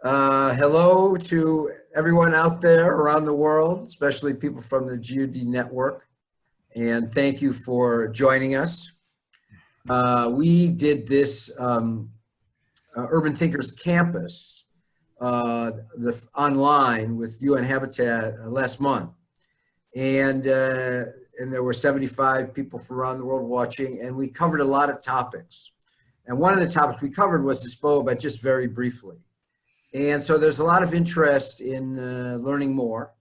Hello to everyone out there around the world, especially people from the GUD network. And thank you for joining us. We did this Urban Thinkers Campus online with UN Habitat last month. And there were 75 people from around the world watching, and we covered a lot of topics. And one of the topics we covered was ZISPOA, but just very briefly. And so there's a lot of interest in learning more.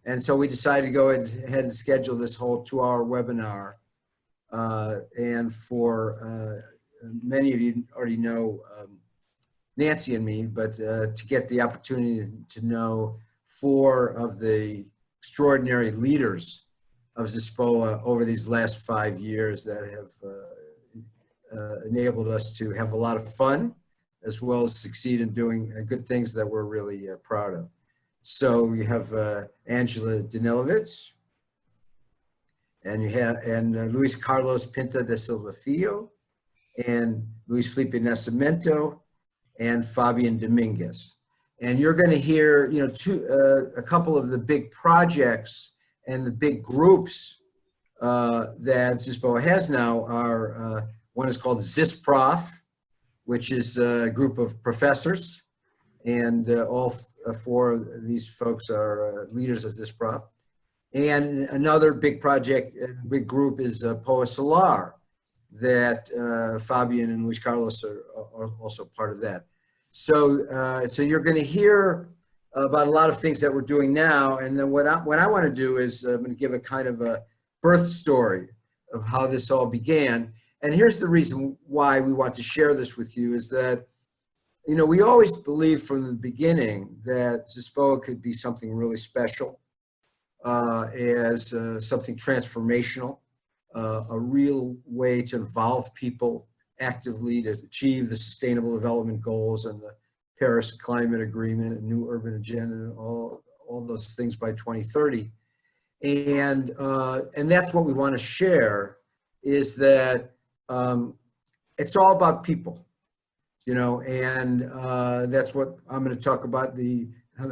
And so we decided to go ahead and schedule this whole 2-hour webinar. And for many of you already know Nancy and me, but to get the opportunity to know 4 of the extraordinary leaders of ZISPOA over these last 5 years that have enabled us to have a lot of fun, as well as succeed in doing good things that we're really proud of. So we have Angela Danilevicz, and you have Luis Carlos Pinto de Silva Filho, and Luiz Felipe Nascimento, and Fabian Domingues. And you're going to hear, a couple of the big projects and the big groups that ZISPOA has now are, one is called ZISPROF, which is a group of professors, and all 4 of these folks are leaders of ZISPROF. And another big project, big group is POA Solar, that Fabian and Luis Carlos are also part of that. So, so you're going to hear about a lot of things that we're doing now, and then what I want to do is I'm going to give a kind of a birth story of how this all began. And here's the reason why we want to share this with you is that, we always believed from the beginning that ZISPOA could be something really special, as something transformational, a real way to involve people actively to achieve the Sustainable Development Goals and the Paris Climate Agreement and New Urban Agenda and all those things by 2030. And that's what we want to share, is that it's all about people, and that's what I'm going to talk about,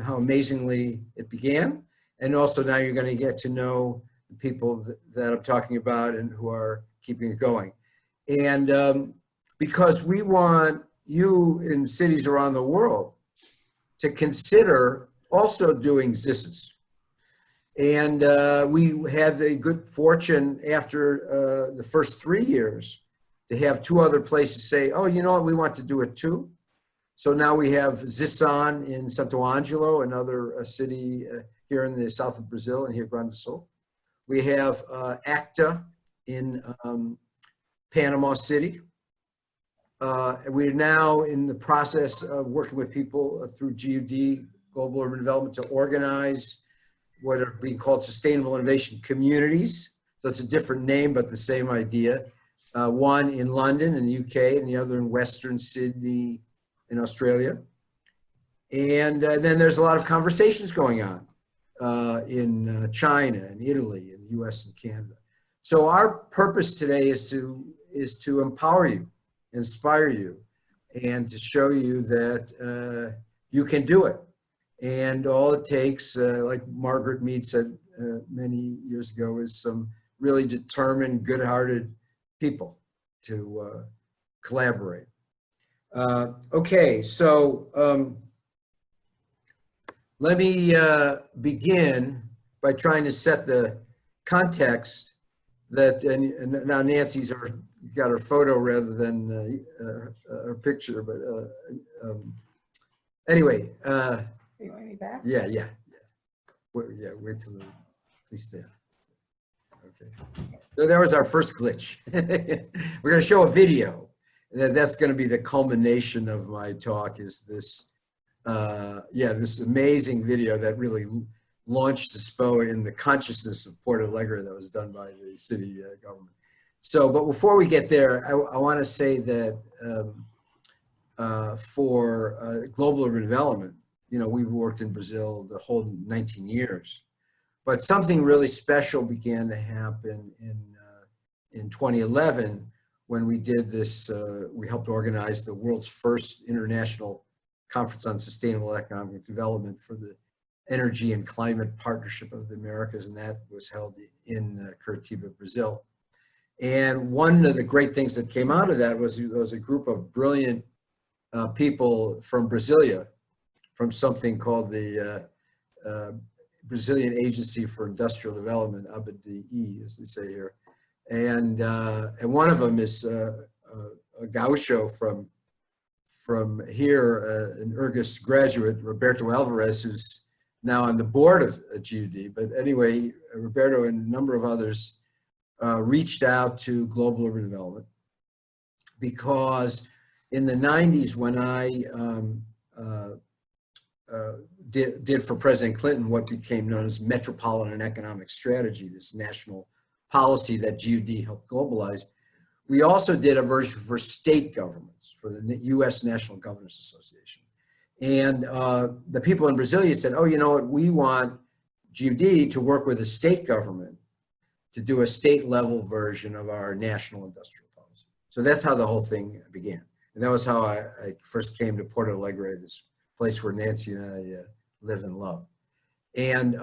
how amazingly it began. And also now you're going to get to know the people that I'm talking about and who are keeping it going. And because we want you in cities around the world to consider also doing ZISs. And we had the good fortune after the first 3 years to have 2 other places say, oh, you know what, we want to do it too. So now we have ZISON in Santo Angelo, another city here in the south of Brazil, in Rio Grande do Sul. We have ACTA in Panama City. We're now in the process of working with people through GUD, Global Urban Development, to organize what are being called Sustainable Innovation Communities. So it's a different name, but the same idea. One in London in the UK, and the other in Western Sydney in Australia. And then there's a lot of conversations going on in China and Italy and the US and Canada. So our purpose today is to empower you, inspire you, and to show you that you can do it. And all it takes, like Margaret Mead said many years ago, is some really determined, good-hearted people to collaborate. Okay, so let me begin by trying to set the context that, and now Nancy's got her photo rather than her picture, but anyway. You want me back? Yeah. Wait till please stay. Okay. So that was our first glitch. We're going to show a video, and that's going to be the culmination of my talk. Is this, this amazing video that really launched ZISPOA in the consciousness of Porto Alegre that was done by the city government. So, but before we get there, I want to say that for global urban development, we've worked in Brazil the whole 19 years, but something really special began to happen in 2011 when we did this. We helped organize the world's first international Conference on Sustainable Economic Development for the Energy and Climate Partnership of the Americas, and that was held in Curitiba, Brazil. And one of the great things that came out of that was a group of brilliant people from Brasilia, from something called the Brazilian Agency for Industrial Development, ABDE, as they say here. And one of them is a gaucho from here, an Urgus graduate, Roberto Alvarez, who's now on the board of GUD. But anyway, Roberto and a number of others reached out to Global Urban Development because in the 90s, when I did for President Clinton what became known as Metropolitan Economic Strategy, this national policy that GUD helped globalize, we also did a version for state governments, for the U.S. National Governors Association. And the people in Brasilia said, oh, you know what, we want GUD to work with the state government to do a state level version of our national industrial policy. So that's how the whole thing began. And that was how I first came to Porto Alegre, this place where Nancy and I live and love. And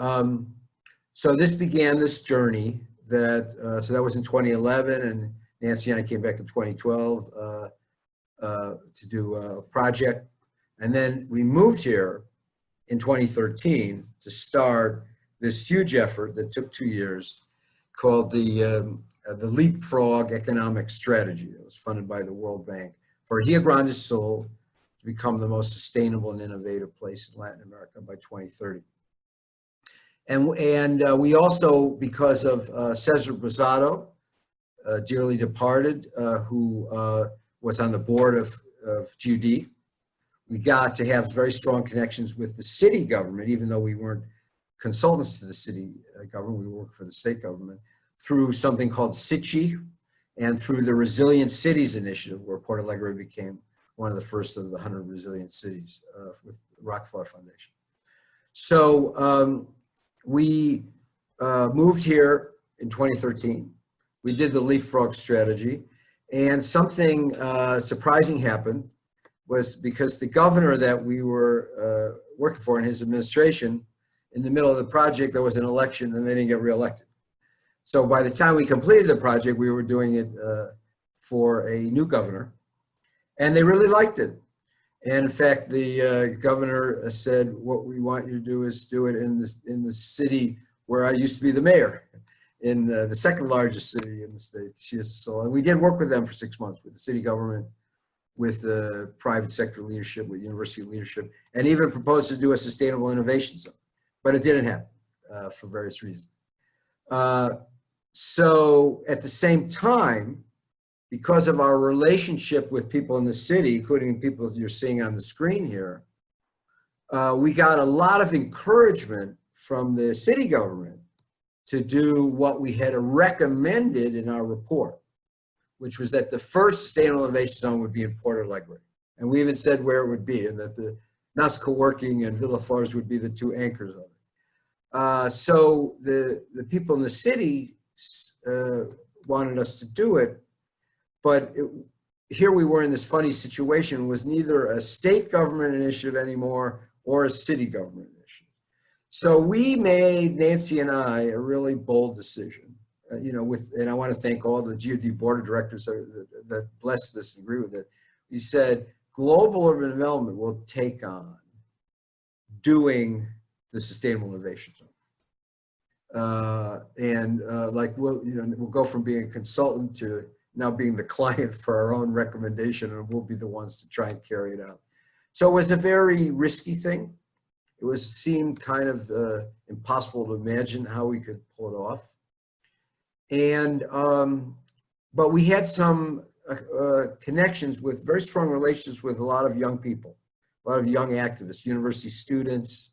so this began this journey that, so that was in 2011, and Nancy and I came back in 2012 to do a project. And then we moved here in 2013 to start this huge effort that took 2 years called the Leapfrog Economic Strategy. It was funded by the World Bank for Rio Grande do Sul to become the most sustainable and innovative place in Latin America by 2030. And we also, because of Cesar Rosado, dearly departed, who was on the board of GUD, we got to have very strong connections with the city government, even though we weren't consultants to the city government, we worked for the state government, through something called SITCHI and through the Resilient Cities Initiative, where Porto Alegre became one of the first of the 100 resilient cities with the Rockefeller Foundation. So we moved here in 2013. We did the Leapfrog strategy, and something surprising happened was because the governor that we were working for in his administration, in the middle of the project, there was an election and they didn't get reelected. So by the time we completed the project, we were doing it for a new governor, and they really liked it. And in fact, the governor said, what we want you to do is do it in the city where I used to be the mayor, in the second largest city in the state, and we did work with them for 6 months, with the city government, with the private sector leadership, with university leadership, and even proposed to do a sustainable innovation zone. But it didn't happen for various reasons. So at the same time, because of our relationship with people in the city, including people you're seeing on the screen here, we got a lot of encouragement from the city government to do what we had recommended in our report, which was that the first sustainable innovation zone would be in Porto Alegre. And we even said where it would be, and that the NAS Co-working and Villa Flores would be the two anchors of it. So the people in the city wanted us to do it, but here we were in this funny situation. It was neither a state government initiative anymore or a city government initiative. So we made, Nancy and I, a really bold decision, and I want to thank all the GUD board of directors that blessed this and agree with it. We said, global urban development will take on doing the sustainable innovation zone. We'll go from being a consultant to now being the client for our own recommendation, and we'll be the ones to try and carry it out. So it was a very risky thing. It seemed kind of impossible to imagine how we could pull it off. And, but we had some connections with very strong relations with a lot of young people, a lot of young activists, university students,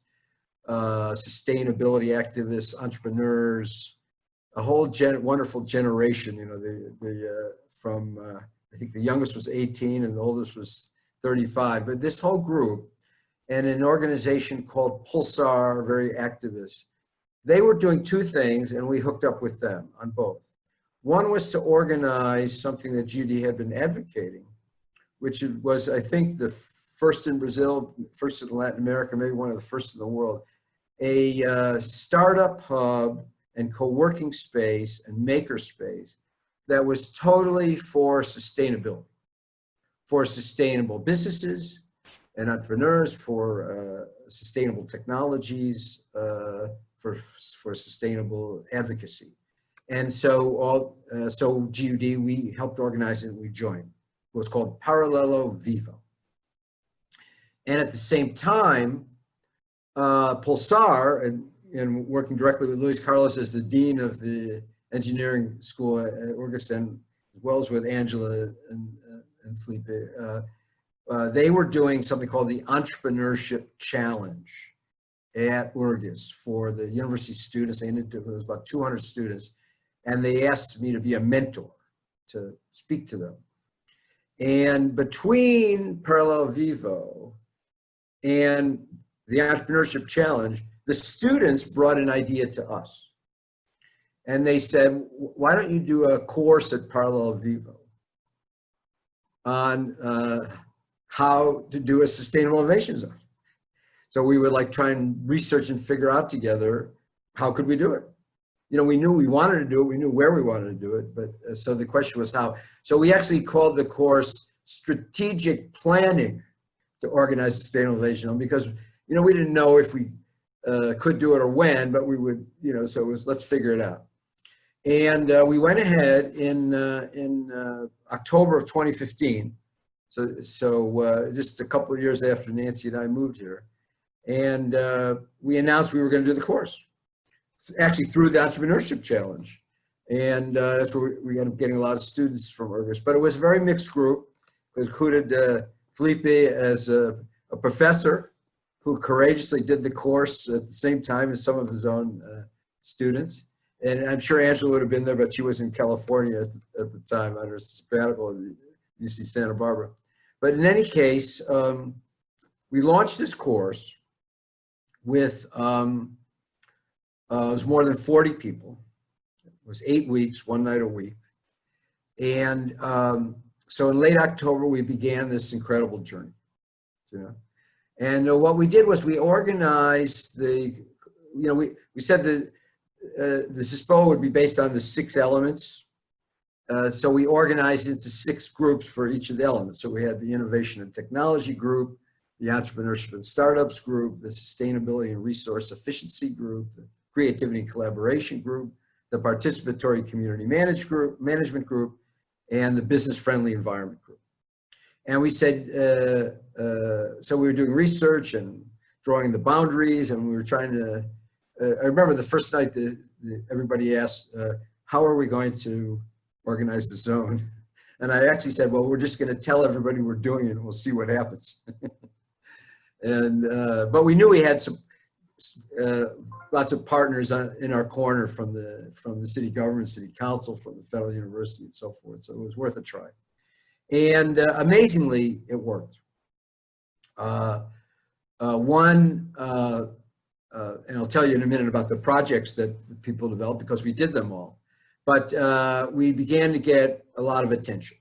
sustainability activists, entrepreneurs, a whole wonderful generation. I think the youngest was 18 and the oldest was 35. But this whole group and an organization called Pulsar, very activist, they were doing two things, and we hooked up with them on both. One was to organize something that GUD had been advocating, which was, I think, the first in Brazil, first in Latin America, maybe one of the first in the world, a startup hub and co-working space and maker space that was totally for sustainability, for sustainable businesses and entrepreneurs, for sustainable technologies, for sustainable advocacy. And so GUD, we helped organize it and we joined. It was called Paralelo Vivo. And at the same time, Pulsar, and working directly with Luis Carlos as the dean of the engineering school at Urgesen, as well as with Angela and Felipe, they were doing something called the Entrepreneurship Challenge at Urgis for the university students. There was about 200 students, and they asked me to be a mentor, to speak to them. And between Paralelo Vivo and the Entrepreneurship Challenge, the students brought an idea to us. And they said, why don't you do a course at Paralelo Vivo on how to do a sustainable innovation zone? So we would like try and research and figure out together, how could we do it? You know, we knew we wanted to do it, we knew where we wanted to do it, but so the question was how. So we actually called the course Strategic Planning to Organize Sustainable Innovation Zone, because, you know, we didn't know if we could do it or when, but we would, you know, so it was, let's figure it out. And we went ahead in October of 2015. So just a couple of years after Nancy and I moved here. And we announced we were going to do the course, actually through the Entrepreneurship Challenge. And that's where we ended up getting a lot of students from Urgis. But it was a very mixed group. It included Felipe as a professor who courageously did the course at the same time as some of his own students. And I'm sure Angela would have been there, but she was in California at the time under a sabbatical at UC Santa Barbara. But in any case, we launched this course with, it was more than 40 people. It was 8 weeks, one night a week. And so in late October, we began this incredible journey. You know? And what we did was we organized the, you know, we said that the ZISPOA would be based on the 6 elements. So we organized it into 6 groups for each of the elements. So we had the Innovation and Technology group, the Entrepreneurship and Startups group, the Sustainability and Resource Efficiency group, the Creativity and Collaboration group, the Participatory Community Management group, and the Business Friendly Environment group. And we said, so we were doing research and drawing the boundaries, and we were trying to, I remember the first night that everybody asked, how are we going to organize the zone? And I actually said, well, we're just going to tell everybody we're doing it and we'll see what happens. And, but we knew we had some, lots of partners in our corner from the city government, city council, from the federal university and so forth. So it was worth a try. And amazingly, it worked. And I'll tell you in a minute about the projects that people developed because we did them all. But we began to get a lot of attention.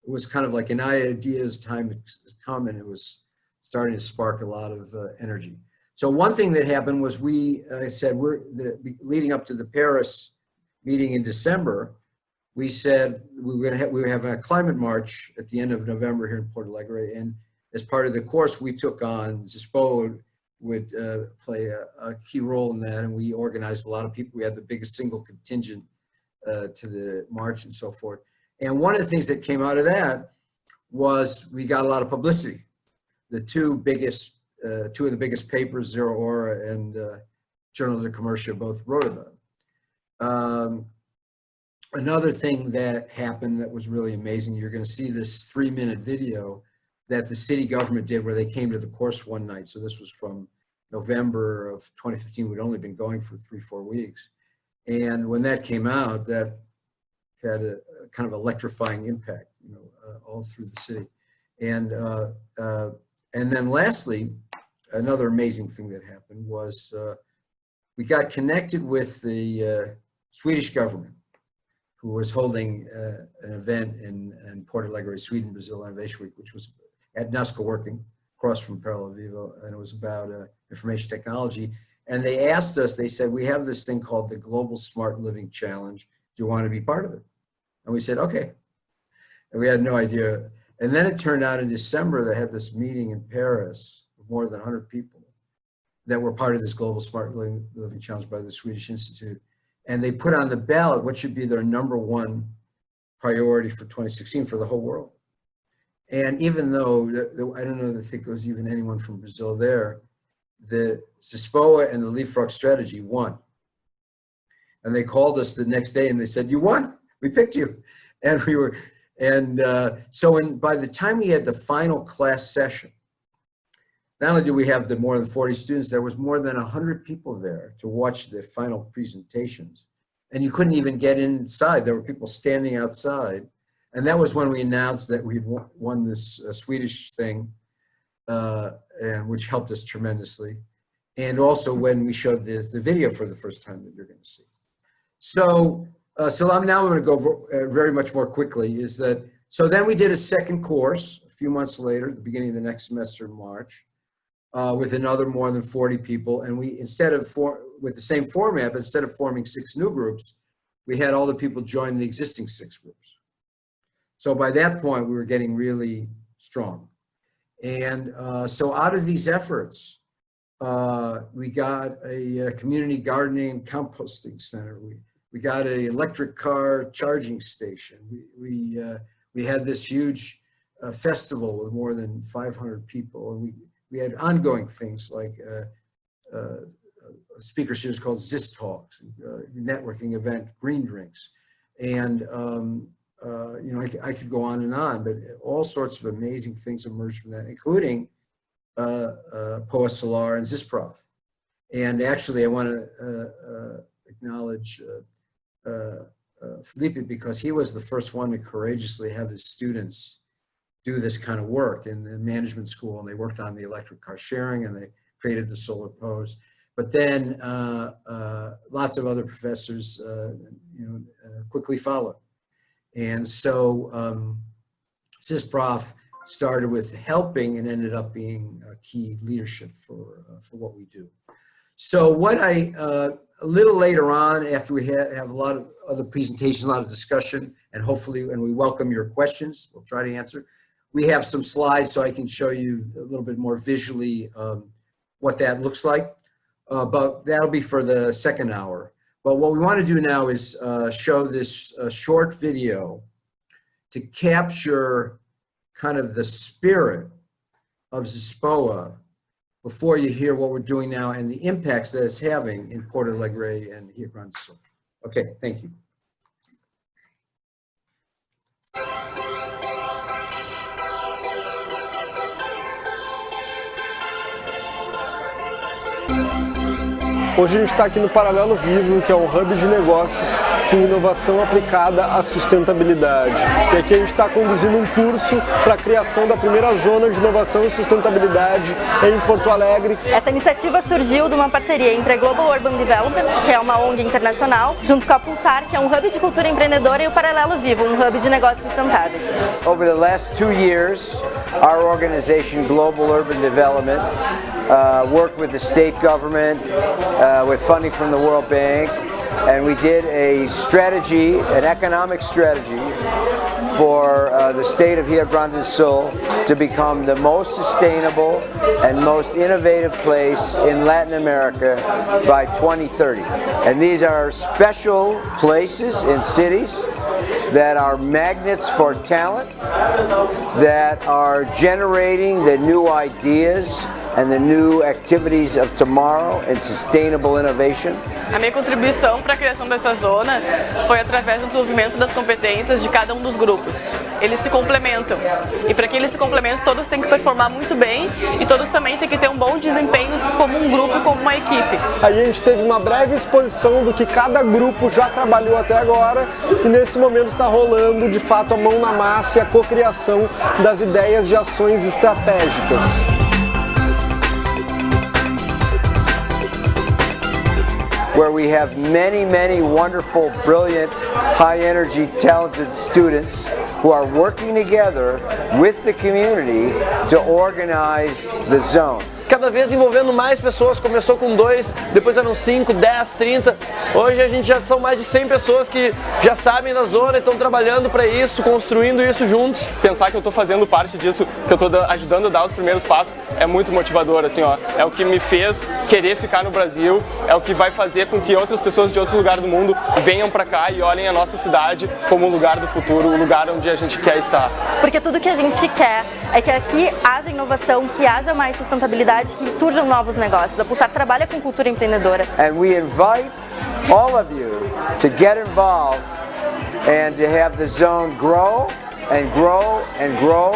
It was kind of like an idea's time has come, and it was starting to spark a lot of energy. So one thing that happened was we said, leading up to the Paris meeting in December, we said we were having a climate march at the end of November here in Porto Alegre. And as part of the course, we took on, ZISPOA would play a key role in that. And we organized a lot of people. We had the biggest single contingent to the march and so forth. And one of the things that came out of that was we got a lot of publicity. The two of the biggest papers, Zero Hora and Journal de Comercio, both wrote about it. Another thing that happened that was really amazing, you're going to see this 3-minute video that the city government did where they came to the course one night. So this was from November of 2015. We'd only been going for 3-4 weeks. And when that came out, that had a kind of electrifying impact, you know, all through the city. And then lastly, another amazing thing that happened was we got connected with the Swedish government, who was holding an event in Porto Alegre, Sweden, Brazil Innovation Week, which was at NUS co-working across from Parallel Vivo, and it was about information technology. And they asked us, they said, we have this thing called the Global Smart Living Challenge. Do you want to be part of it? And we said, okay. And we had no idea. And then it turned out in December, they had this meeting in Paris with more than 100 people that were part of this Global Smart Living Challenge by the Swedish Institute. And they put on the ballot what should be their #1 priority for 2016 for the whole world. And even though, I don't know, I think there was even anyone from Brazil there, the ZISPOA and the Leapfrog strategy won. And they called us the next day and they said, you won, we picked you. And we were, and by the time we had the final class session, not only do we have the more than 40 students, there was more than 100 people there to watch the final presentations. And you couldn't even get inside. There were people standing outside. And that was when we announced that we'd won this Swedish thing, and which helped us tremendously. And also when we showed the video for the first time that you're going to see. So now I'm going to go very much more quickly, so then we did a second course a few months later, at the beginning of the next semester in March, with another more than 40 people. And we, with the same format, but instead of forming 6 new groups, we had all the people join the existing 6 groups. So by that point, we were getting really strong. And so out of these efforts, we got a community gardening and composting center. We got an electric car charging station. We had this huge festival with more than 500 people. And we had ongoing things like a speaker series called ZIS Talks, networking event, green drinks. And I could go on, but all sorts of amazing things emerged from that, including POA Solar and ZISPROF. And actually, I want to acknowledge Felipe, because he was the first one to courageously have his students do this kind of work in the management school, and they worked on the electric car sharing, and they created the solar POAs. But then lots of other professors, quickly followed. And so ZISPROF started with helping and ended up being a key leadership for what we do. So a little later on, after we have a lot of other presentations, a lot of discussion, and we welcome your questions, we'll try to answer. We have some slides so I can show you a little bit more visually what that looks like, but that'll be for the second hour. But what we want to do now is show this short video to capture kind of the spirit of ZISPOA before you hear what we're doing now and the impacts that it's having in Porto Alegre and Rio Grande do Sul. Okay, thank you. Hoje a gente está aqui no Paralelo Vivo, que é um hub de negócios com inovação aplicada à sustentabilidade. E aqui a gente está conduzindo um curso para a criação da primeira zona de inovação e sustentabilidade em Porto Alegre. Essa iniciativa surgiu de uma parceria entre a Global Urban Development, que é uma ONG internacional, junto com a Pulsar, que é um hub de cultura empreendedora, e o Paralelo Vivo, um hub de negócios sustentáveis. Over the last 2 years, our organization, Global Urban Development, worked with the state government, with funding from the World Bank, and we did a strategy, an economic strategy for the state of Rio Grande do Sul to become the most sustainable and most innovative place in Latin America by 2030. And these are special places in cities that are magnets for talent, that are generating the new ideas and the new activities of tomorrow and sustainable innovation. A minha contribuição para a criação dessa zona foi através do desenvolvimento das competências de cada um dos grupos. Eles se complementam, e para que eles se complementem, todos têm que performar muito bem e todos também têm que ter um bom desempenho como um grupo, como uma equipe. Aí a gente teve uma breve exposição do que cada grupo já trabalhou até agora, e nesse momento está rolando de fato a mão na massa e a cocriação das ideias de ações estratégicas. Where we have many, many wonderful, brilliant, high energy, talented students who are working together with the community to organize the zone. Cada vez envolvendo mais pessoas, começou com 2, depois eram 5, 10, 30. Hoje a gente já são mais de 100 pessoas que já sabem da zona e estão trabalhando para isso, construindo isso juntos. Pensar que eu estou fazendo parte disso, que eu estou ajudando a dar os primeiros passos, é muito motivador, assim, ó. É o que me fez querer ficar no Brasil, é o que vai fazer com que outras pessoas de outro lugar do mundo venham para cá e olhem a nossa cidade como o lugar do futuro, o lugar onde a gente quer estar. Porque tudo que a gente quer é que aqui haja inovação, que haja mais sustentabilidade, que surjam novos negócios. A Pulsar trabalha com cultura empreendedora. And we invite all of you to get involved and to have the zone grow and grow and grow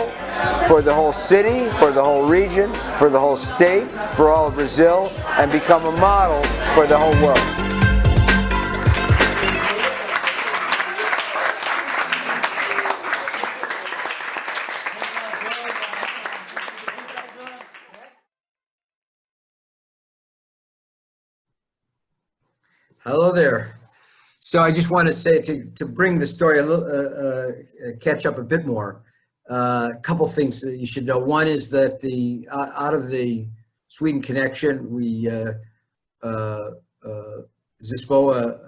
for the whole city, for the whole region, for the whole state, for all of Brazil, and become a model for the whole world. Hello there. So I just want to say to bring the story a little, catch up a bit more. A couple things that you should know. One is that the out of the Sweden connection, we ZISPOA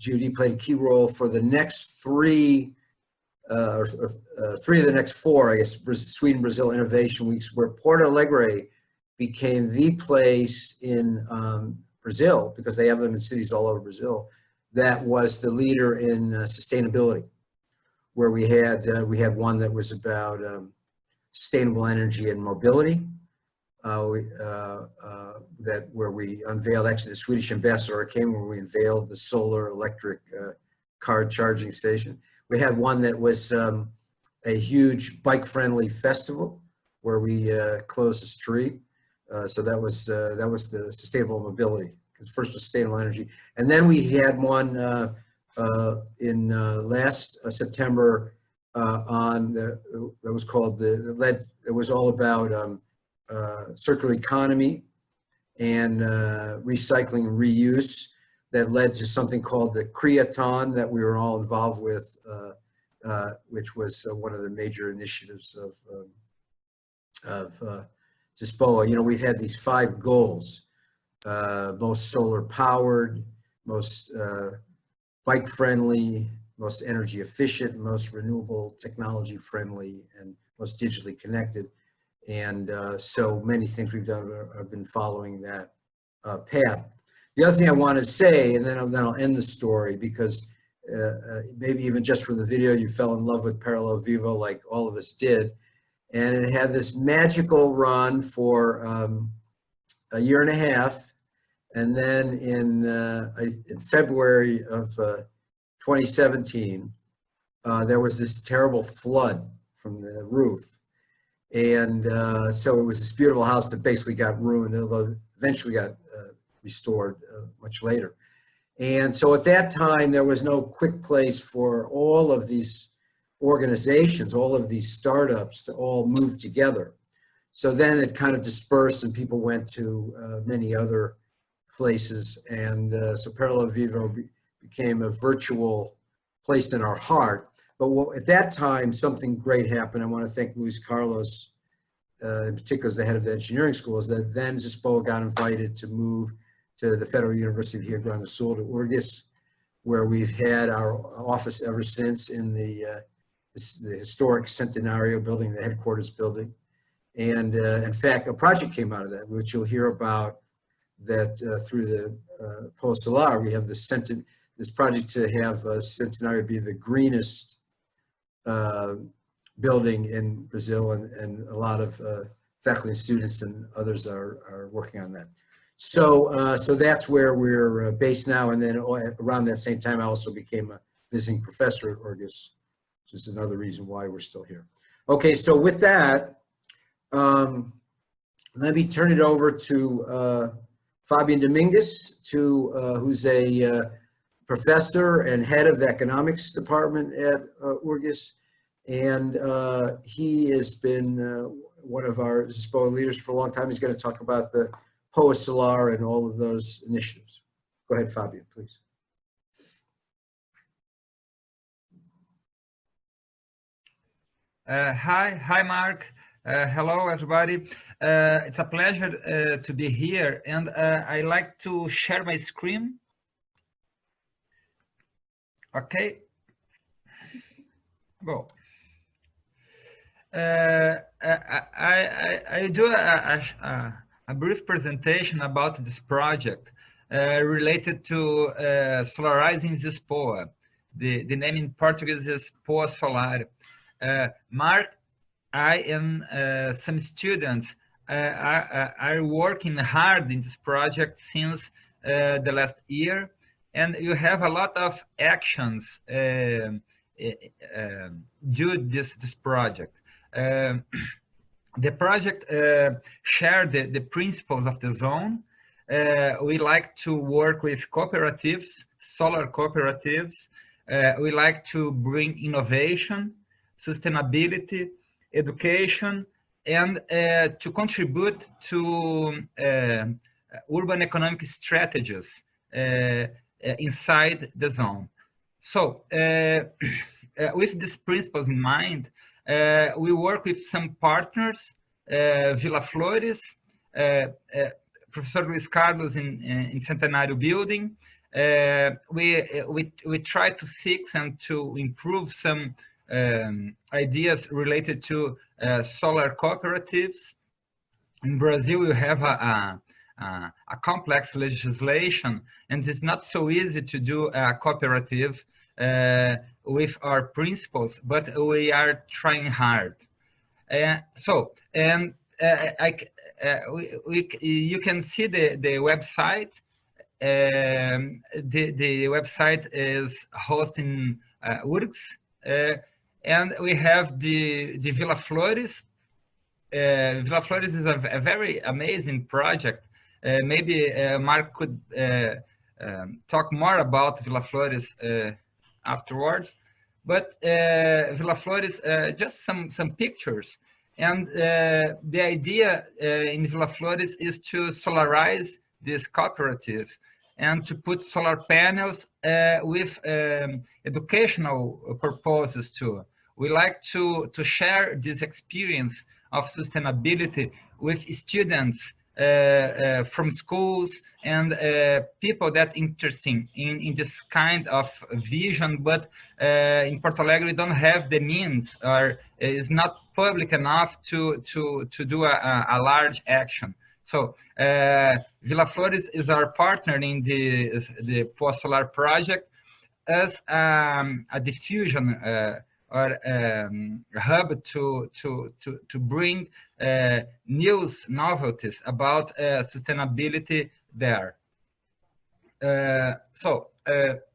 GOD played a key role for the next three of the next 4, I guess, Sweden Brazil Innovation Weeks, where Porto Alegre became the place in Brazil, because they have them in cities all over Brazil, that was the leader in sustainability, where we had one that was about sustainable energy and mobility, where we unveiled, actually the Swedish ambassador came, where we unveiled the solar electric car charging station. We had one that was a huge bike-friendly festival, where we closed the street. So that was the sustainable mobility, because first was sustainable energy, and then we had one in last September that was called it was all about circular economy and recycling and reuse, that led to something called the Creaton that we were all involved with, which was one of the major initiatives of ZISPOA. You know, we've had these 5 goals: most solar powered, most bike friendly, most energy efficient, most renewable technology friendly, and most digitally connected. And so many things we've done have been following that path. The other thing I want to say, and then I'll end the story, because maybe even just from the video, you fell in love with Parallel Vivo like all of us did. And it had this magical run for a year and a half. And then in February of 2017, there was this terrible flood from the roof. And so it was this beautiful house that basically got ruined, although eventually got restored much later. And so at that time, there was no quick place for all of these organizations, all of these startups to all move together. So then it kind of dispersed and people went to many other places. And so Parallel Vivo became a virtual place in our heart. But at that time, something great happened. I want to thank Luiz Carlos, in particular as the head of the engineering school, is that then ZISPOA got invited to move to the Federal University of Rio Grande do Sul, to URGS, where we've had our office ever since in the historic Centenario building, the headquarters building. And in fact, a project came out of that, which you'll hear about, that through the Polo Solar, we have this project to have Centenario be the greenest building in Brazil, and a lot of faculty and students and others are working on that. So that's where we're based now. And then around that same time, I also became a visiting professor at URGS, which is another reason why we're still here. Okay, so with that, let me turn it over to Fabian Domingues, who's a professor and head of the economics department at URGS. And he has been one of our ZISPOA leaders for a long time. He's going to talk about the Polo Solar and all of those initiatives. Go ahead, Fabian, please. Hi, Marc. Hello, everybody. It's a pleasure to be here, and I like to share my screen. Okay. Go. I do a brief presentation about this project related to solarizing ZISPOA. The name in Portuguese is ZISPOA Solar. Marc, I and some students are working hard in this project since the last year, and you have a lot of actions due this project. The project share the principles of the zone. We like to work with cooperatives, solar cooperatives. We like to bring innovation, sustainability, education, and to contribute to urban economic strategies inside the zone. So with these principles in mind, we work with some partners, Vila Flores, Professor Luiz Carlos in Centenário Building. We try to fix and to improve some ideas related to solar cooperatives. In Brazil, we have a complex legislation, and it's not so easy to do a cooperative with our principles, but we are trying hard. You can see the website. The website is hosted in URGS, and we have the Vila Flores. Vila Flores is a very amazing project. Maybe Marc could talk more about Vila Flores afterwards, but Vila Flores, just some pictures. And the idea in Vila Flores is to solarize this cooperative and to put solar panels with educational purposes too. We like to share this experience of sustainability with students from schools and people that interested in this kind of vision, but in Porto Alegre we don't have the means, or is not public enough to do a large action. So Vila Flores is our partner in the ZISPOA Solar project as a diffusion or hub to bring news novelties about sustainability there.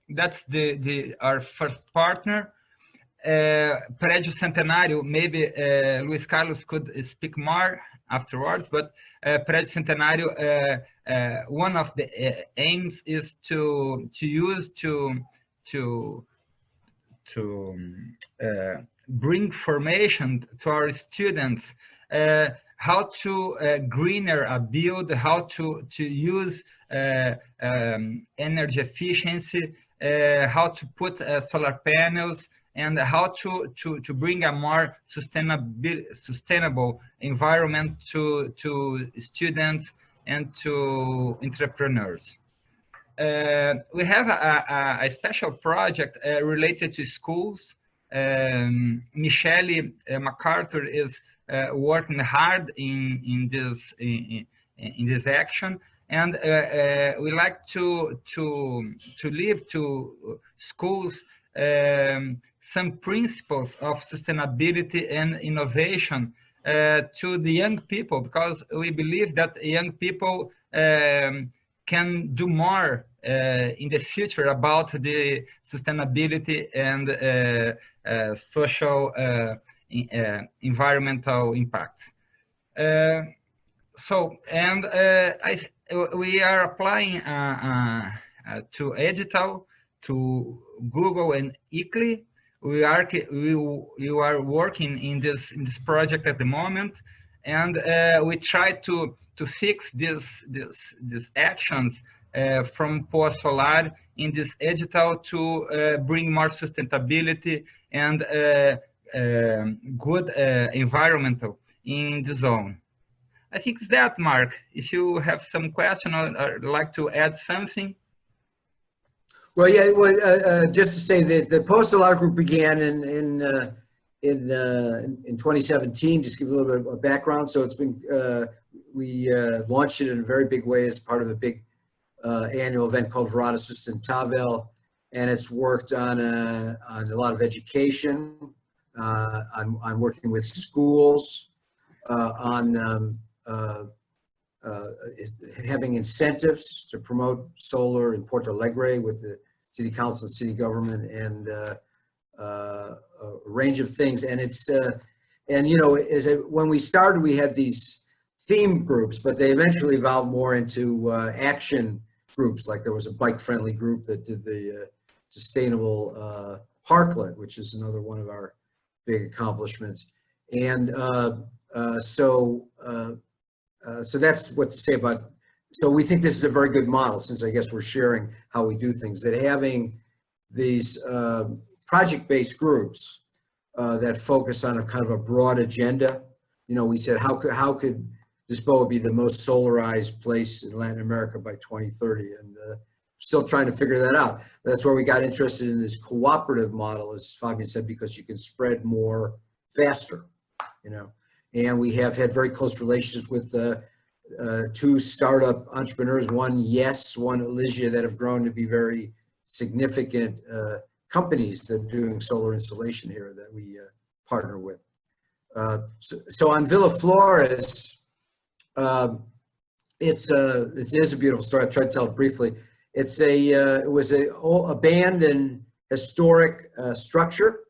That's our first partner. Prédio Centenário, maybe Luiz Carlos could speak more afterwards, but Prédio Centenário, one of the aims is to bring formation to our students, how to greener a build, how to use energy efficiency, how to put solar panels, and how to bring a more sustainable environment to students and to entrepreneurs. We have a special project related to schools. Michelle MacArthur is working hard in this action, and we like to leave to schools some principles of sustainability and innovation to the young people, because we believe that young people can do more in the future about the sustainability and social environmental impacts. We are applying to Edital, to Google and ICLEI. We are working in this project at the moment, and we try to fix these actions from ZISPOA Solar in this edital to bring more sustainability and good environmental in the zone. I think it's that, Marc. If you have some question or like to add something. Well, yeah. Well, just to say that the Post-Alarm group began in 2017. Just give a little bit of background. So it's been we launched it in a very big way as part of a big annual event called Verada Sustentável, and it's worked on a lot of education, on working with schools, on having incentives to promote solar in Porto Alegre with the city council and city government, and a range of things. And it's and you know, when we started, we had these theme groups, but they eventually evolved more into action groups. Like there was a bike-friendly group that did the sustainable parklet, which is another one of our big accomplishments. And so that's what to say about. So we think this is a very good model, since I guess we're sharing how we do things, that having these project-based groups that focus on a kind of a broad agenda. You know, we said, how could ZISPOA be the most solarized place in Latin America by 2030? And still trying to figure that out. That's where we got interested in this cooperative model, as Fabian said, because you can spread more faster, you know. And we have had very close relationships with two startup entrepreneurs, one Yes, one Elysia, that have grown to be very significant companies that are doing solar installation here that we partner with. So on Villa Flores, it is a beautiful story. I tried to tell it briefly. It was a abandoned historic structure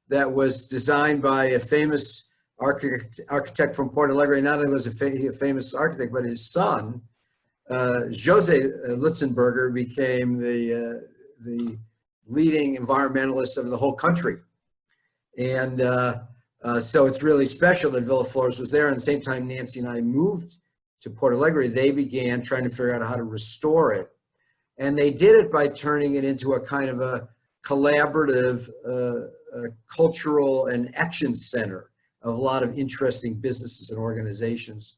that was designed by a famous architect from Porto Alegre. Not only was he a famous architect, but his son, Jose Litzenberger, became the leading environmentalist of the whole country. And so it's really special that Villa Flores was there. And at the same time Nancy and I moved to Porto Alegre, they began trying to figure out how to restore it. And they did it by turning it into a kind of a collaborative cultural and action center of a lot of interesting businesses and organizations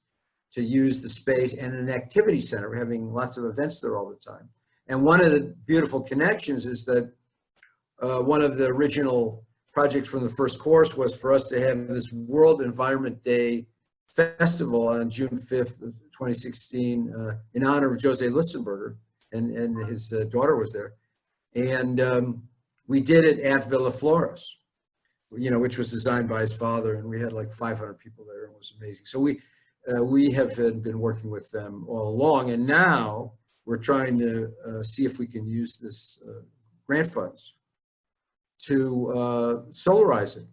to use the space, and an activity center. We're having lots of events there all the time. And one of the beautiful connections is that one of the original projects from the first course was for us to have this World Environment Day festival on June 5th, 2016, in honor of Jose Litzenberger, and his daughter was there. And we did it at Villa Flores, you know, which was designed by his father, and we had like 500 people there. It was amazing. So we have been working with them all along, and now we're trying to see if we can use this grant funds to solarize it,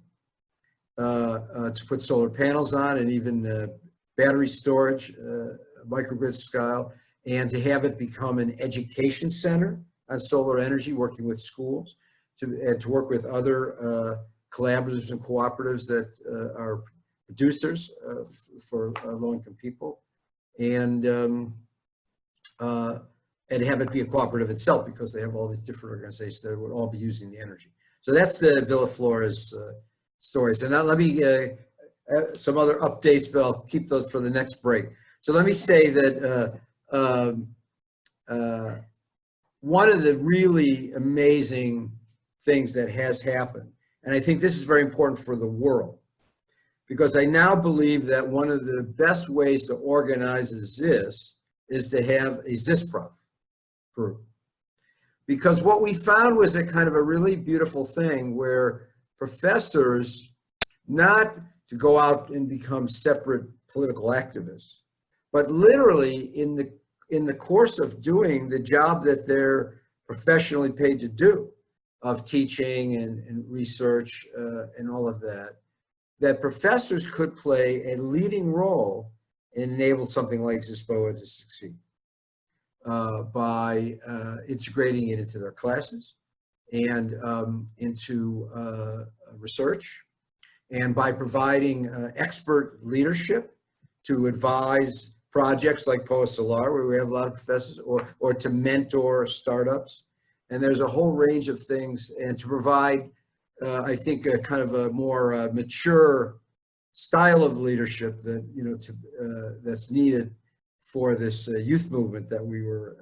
to put solar panels on, and even battery storage, microgrid style, and to have it become an education center on solar energy, working with schools, and to work with other collaboratives and cooperatives that are producers for low-income people, and have it be a cooperative itself, because they have all these different organizations that would all be using the energy. So that's the Villa Flores stories. And now let me some other updates, but I'll keep those for the next break. So let me say that one of the really amazing things that has happened, and I think this is very important for the world, because I now believe that one of the best ways to organize a ZIS is to have a ZISPROF group. Because what we found was a kind of a really beautiful thing where professors, not to go out and become separate political activists, but literally in the course of doing the job that they're professionally paid to do, of teaching and research and all of that, that professors could play a leading role and enable something like ZISPOA to succeed by integrating it into their classes and into research, and by providing expert leadership to advise projects like POA Solar, where we have a lot of professors, or to mentor startups. And there's a whole range of things, and to provide I think, a kind of a more mature style of leadership that, you know, that's needed for this youth movement that we were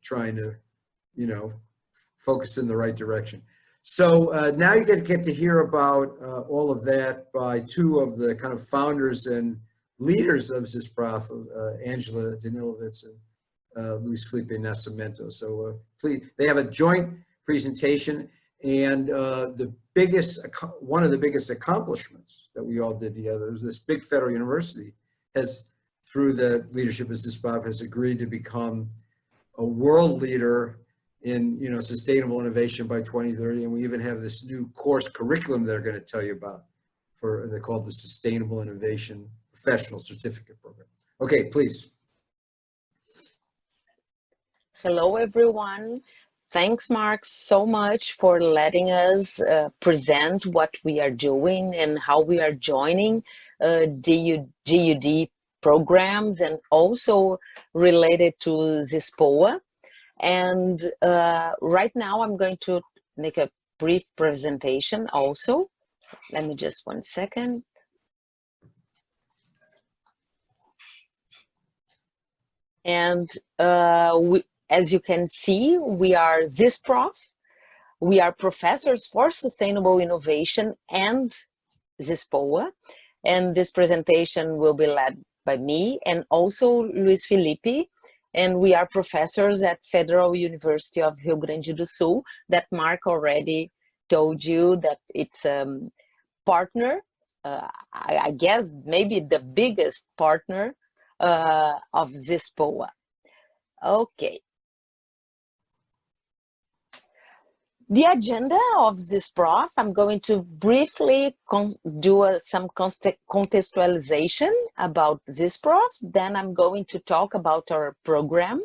trying to, you know, focus in the right direction. So now you get to hear about all of that by two of the kind of founders and leaders of ZISPOA, Angela Danilevicz and Luiz Felipe Nascimento. So please, they have a joint presentation, and one of the biggest accomplishments that we all did together is this big federal university has, through the leadership of ZISPOA, has agreed to become a world leader in, you know, sustainable innovation by 2030, and we even have this new course curriculum they're going to tell you about. They're called the Sustainable Innovation Professional Certificate Program. Okay, please. Hello, everyone. Thanks, Marc, so much for letting us present what we are doing and how we are joining GUD programs, and also related to ZISPOA. And right now I'm going to make a brief presentation also. Let me just 1 second. And as you can see, we are ZISPROF. We are professors for sustainable innovation and ZISPOA. And this presentation will be led by me and also Luiz Felipe. And we are professors at Federal University of Rio Grande do Sul, that Marc already told you that it's a partner, I guess maybe the biggest partner of ZISPOA. Okay. The agenda of ZISPROF, I'm going to briefly do some contextualization about ZISPROF. Then I'm going to talk about our program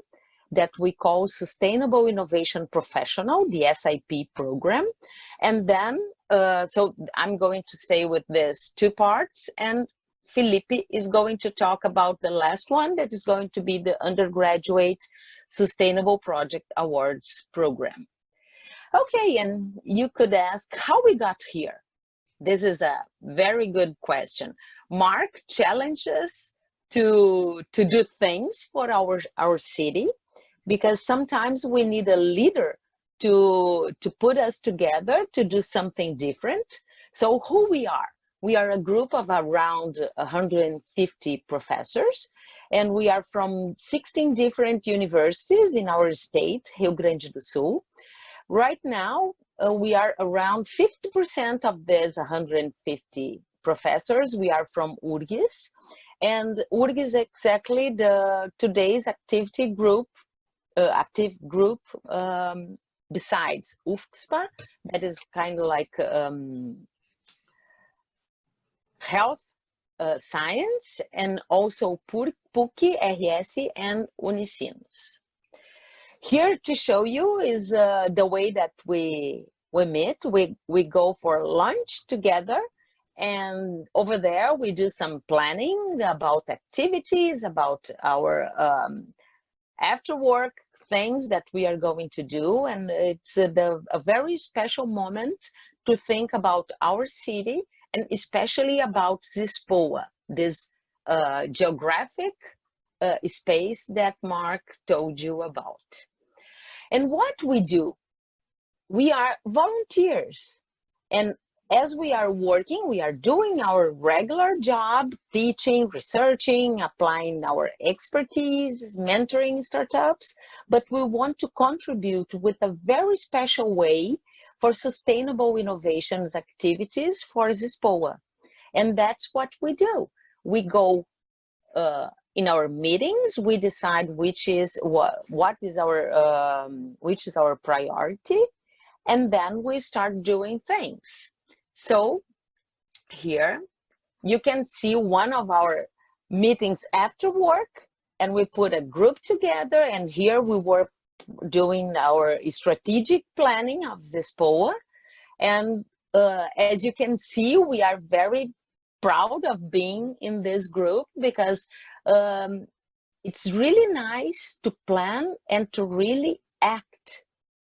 that we call Sustainable Innovation Professional, the SIP program. And then, so I'm going to stay with these two parts, and Felipe is going to talk about the last one, that is going to be the Undergraduate Sustainable Project Awards program. Okay, and you could ask how we got here. This is a very good question. Marc challenged us to do things for our city, because sometimes we need a leader to put us together to do something different. So who we are? We are a group of around 150 professors, and we are from 16 different universities in our state, Rio Grande do Sul. Right now, we are around 50% of these 150 professors. We are from URGS, and URGS is exactly today's active group besides UFSPA, that is kind of like health science, and also PUC, RS, and Unicinos. Here to show you is the way that we meet. We go for lunch together, and over there we do some planning about activities, about our after work things that we are going to do, and it's a very special moment to think about our city, and especially about ZISPOA, this geographic space that Marc told you about. And what we do, we are volunteers. And as we are working, we are doing our regular job, teaching, researching, applying our expertise, mentoring startups, but we want to contribute with a very special way for sustainable innovations activities for ZISPOA. And that's what we do. We go in our meetings, we decide which is our priority, and then we start doing things. So here you can see one of our meetings after work, and we put a group together, and here we were doing our strategic planning of ZISPOA. And as you can see, we are very proud of being in this group, because it's really nice to plan and to really act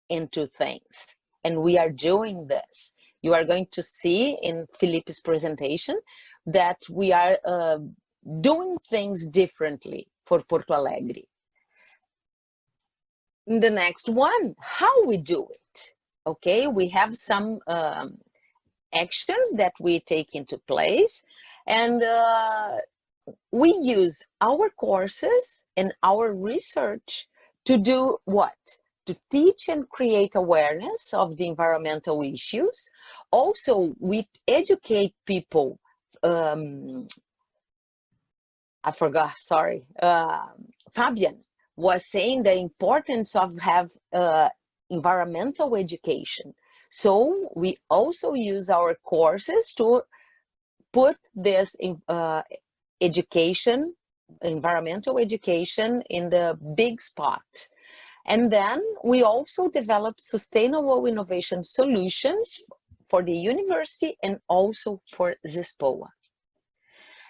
into things. And we are doing this. You are going to see in Felipe's presentation that we are doing things differently for Porto Alegre. The next one, how we do it. Okay, we have some actions that we take into place, and we use our courses and our research to do what? To teach and create awareness of the environmental issues. Also, we educate people. I forgot, sorry. Fabian was saying the importance of have environmental education. So we also use our courses to put this education, environmental education, in the big spot. And then we also develop sustainable innovation solutions for the university and also for ZISPOA.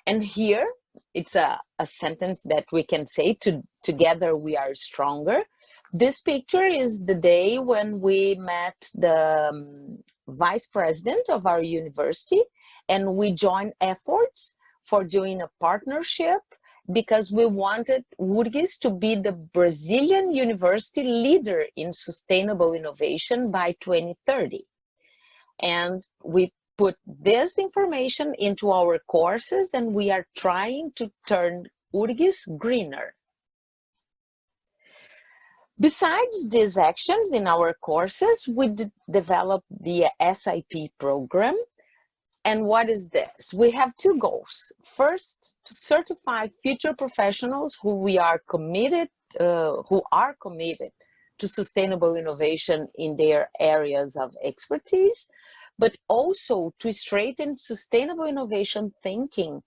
And here, it's a sentence that we can say, together we are stronger. This picture is the day when we met the vice president of our university, and we joined efforts for doing a partnership because we wanted URGS to be the Brazilian university leader in sustainable innovation by 2030. And we put this information into our courses, and we are trying to turn URGS greener. Besides these actions in our courses, we developed the SIP program. And what is this? We have two goals. First, to certify future professionals who are committed to sustainable innovation in their areas of expertise, but also to strengthen sustainable innovation thinking,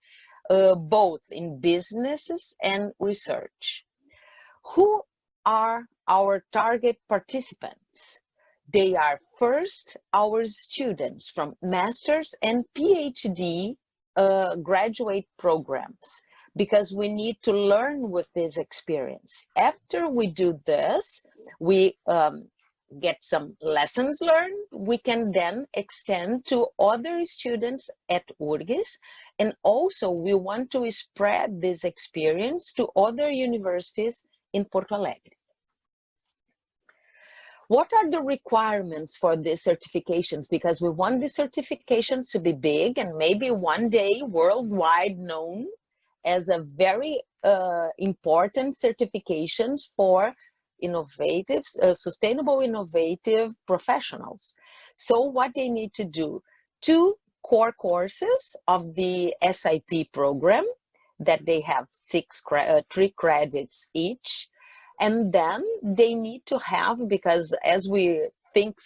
both in businesses and research. Who are our target participants? They are first our students from master's and PhD graduate programs, because we need to learn with this experience. After we do this, we get some lessons learned. We can then extend to other students at URGS, and also we want to spread this experience to other universities in Porto Alegre. What are the requirements for these certifications? Because we want the certifications to be big and maybe one day worldwide known as a very important certifications for innovative, sustainable innovative professionals. So what they need to do, 2 core courses of the SIP program that they have 3 credits each. And then they need to have, because as we think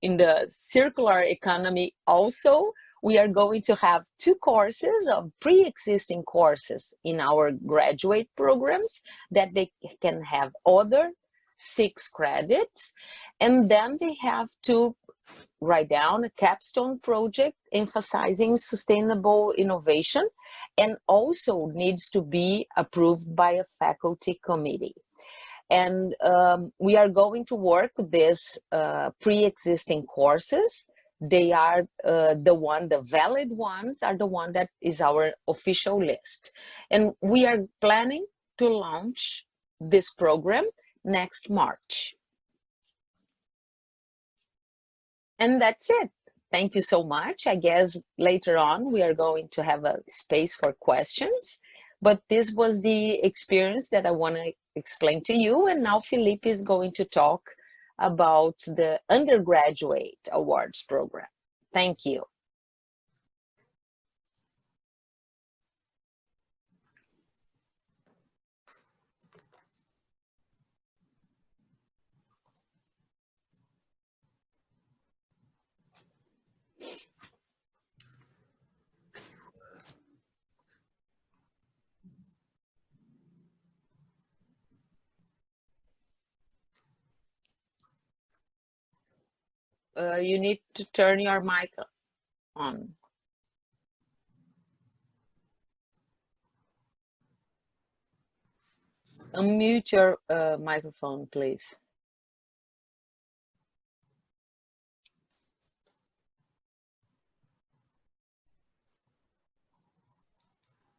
in the circular economy also, we are going to have 2 courses of pre-existing courses in our graduate programs that they can have other 6 credits. And then they have to write down a capstone project emphasizing sustainable innovation, and also needs to be approved by a faculty committee. And we are going to work with these pre-existing courses. They are the valid ones are the one that is our official list. And we are planning to launch this program next March. And that's it. Thank you so much. I guess later on we are going to have a space for questions, but this was the experience that I want to explain to you. And now Felipe is going to talk about the undergraduate awards program. Thank you. You need to turn your mic on. Unmute your microphone, please.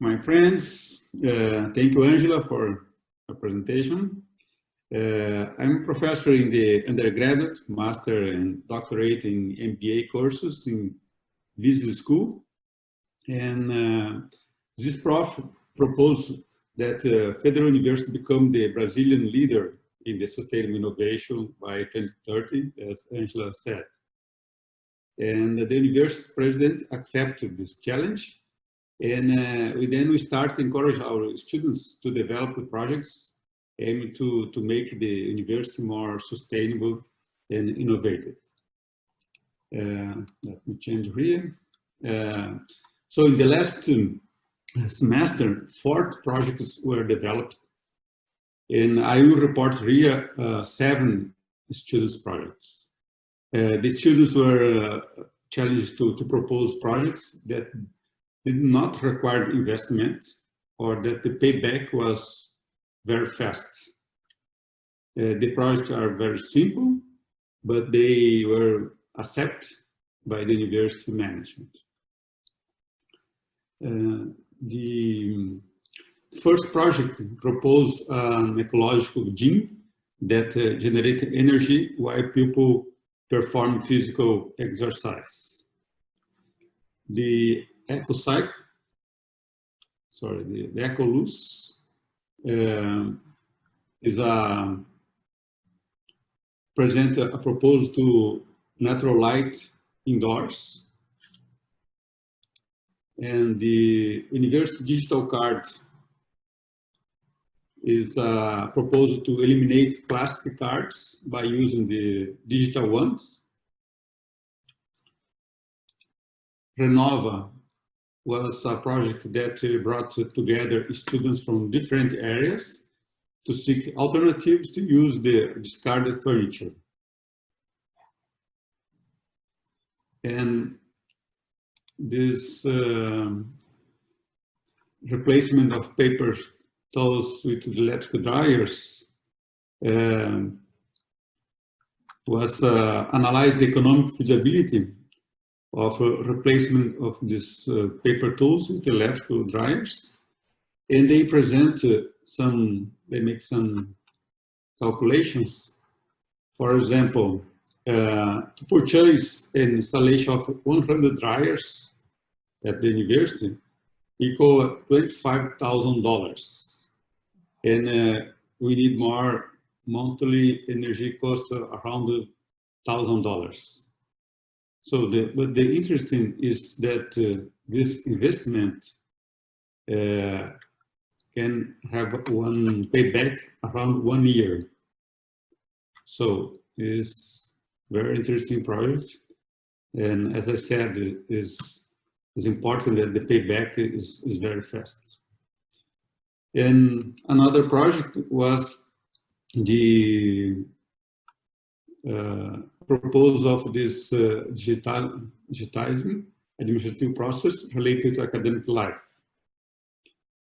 my friends. Thank you, Angela, for the presentation. I'm a professor in the undergraduate, master, and doctorate in MBA courses in business school. And this prof proposed that Federal University become the Brazilian leader in the sustainable innovation by 2030, as Angela said. And the university president accepted this challenge. And we start to encourage our students to develop projects aiming to make the university more sustainable and innovative. Let me change here. So in the last semester, 4 projects were developed, and I will report here 7 students' projects. The students were challenged to propose projects that did not require investment or that the payback was very fast. The projects are very simple, but they were accepted by the university management. The first project proposed an ecological gym that generated energy while people perform physical exercise. The EcoCycle, the EcoLuz is present a proposal to natural light indoors. And the University Digital Card is a proposal to eliminate plastic cards by using the digital ones. Renova was a project that brought together students from different areas to seek alternatives to use the discarded furniture. And this replacement of paper towels with electric dryers was analyzed the economic feasibility of replacement of these paper tools with electrical dryers, and they present they make some calculations. For example, to purchase an installation of 100 dryers at the university equal $25,000, and we need more monthly energy cost around $1,000. So but the interesting is that this investment can have one payback around 1 year. So it's very interesting project, and as I said, it's important that the payback is very fast. And another project was the proposal of this digitizing administrative process related to academic life.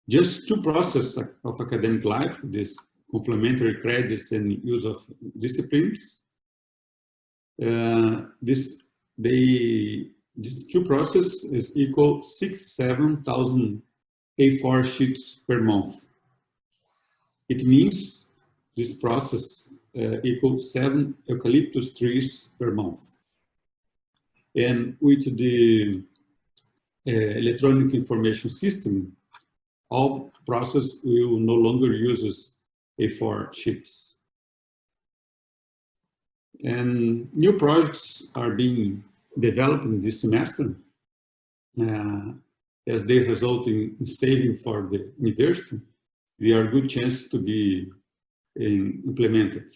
Just 2 processes of academic life, this complementary credits and use of disciplines. These 2 processes is equal 7,000 A4 sheets per month. It means this process equals 7 eucalyptus trees per month. And with the electronic information system, all process will no longer use A4 sheets. And new projects are being developed in this semester as they result in saving for the university. They are a good chance to be implemented.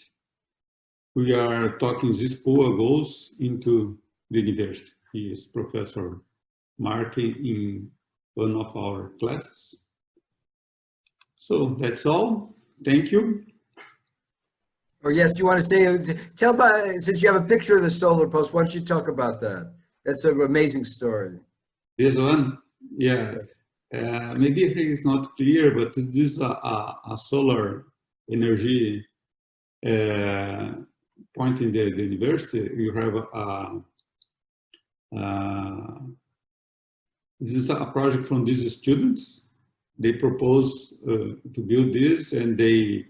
We are talking ZISPOA goals into the university. He is Professor Marc in one of our classes. So that's all. Thank you. Oh, yes, you want to say, tell about, since you have a picture of the solar post, why don't you talk about that? That's an amazing story. This one? Yeah. Maybe it is not clear, but this is a solar energy point in the university. You have this is a project from these students, they propose to build this, and they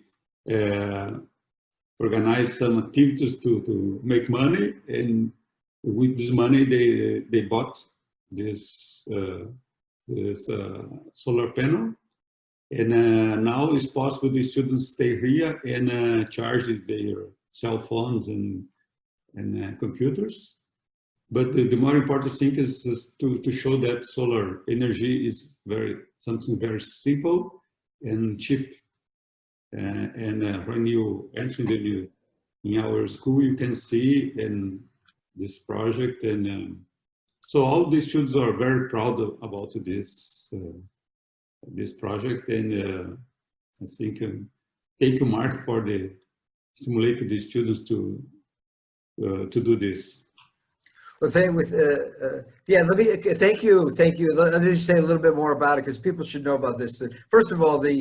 organize some activities to make money, and with this money they bought this solar panel, and now it's possible the students stay here and charge their cell phones and computers. But the more important thing is to show that solar energy is something very simple and cheap. And when you enter in our school, you can see in this project, and so all the students are very proud about this project. And I think thank you, Marc, for stimulating the students to do this. Well, let me thank you. Let me just say a little bit more about it, because people should know about this. First of all, for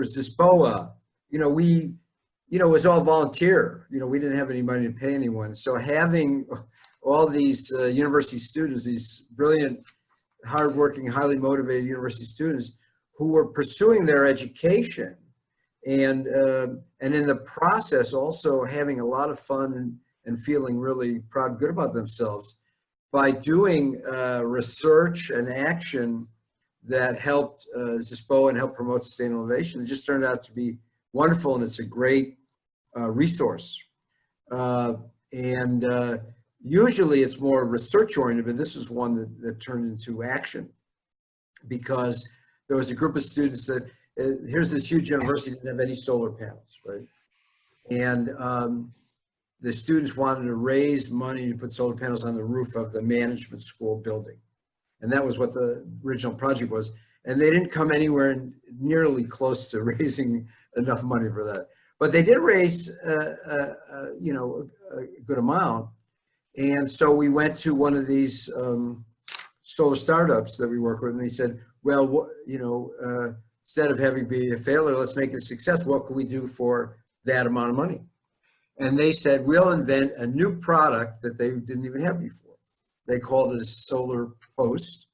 ZISPOA, it was all volunteer. We didn't have any money to pay anyone. So having all these university students, these brilliant, hardworking, highly motivated university students who were pursuing their education, and in the process also having a lot of fun and feeling really proud, good about themselves by doing research and action that helped ZISPOA and helped promote sustainable innovation. It just turned out to be wonderful, and it's a great resource. Usually it's more research oriented, but this is one that turned into action, because there was a group of students that, here's this huge university that didn't have any solar panels, right? And the students wanted to raise money to put solar panels on the roof of the management school building. And that was what the original project was. And they didn't come anywhere nearly close to raising enough money for that. But they did raise, a good amount. And so we went to one of these solar startups that we work with, and they said, well, instead of having be a failure, let's make it a success. What can we do for that amount of money? And they said, we'll invent a new product that they didn't even have before. They called it a solar post.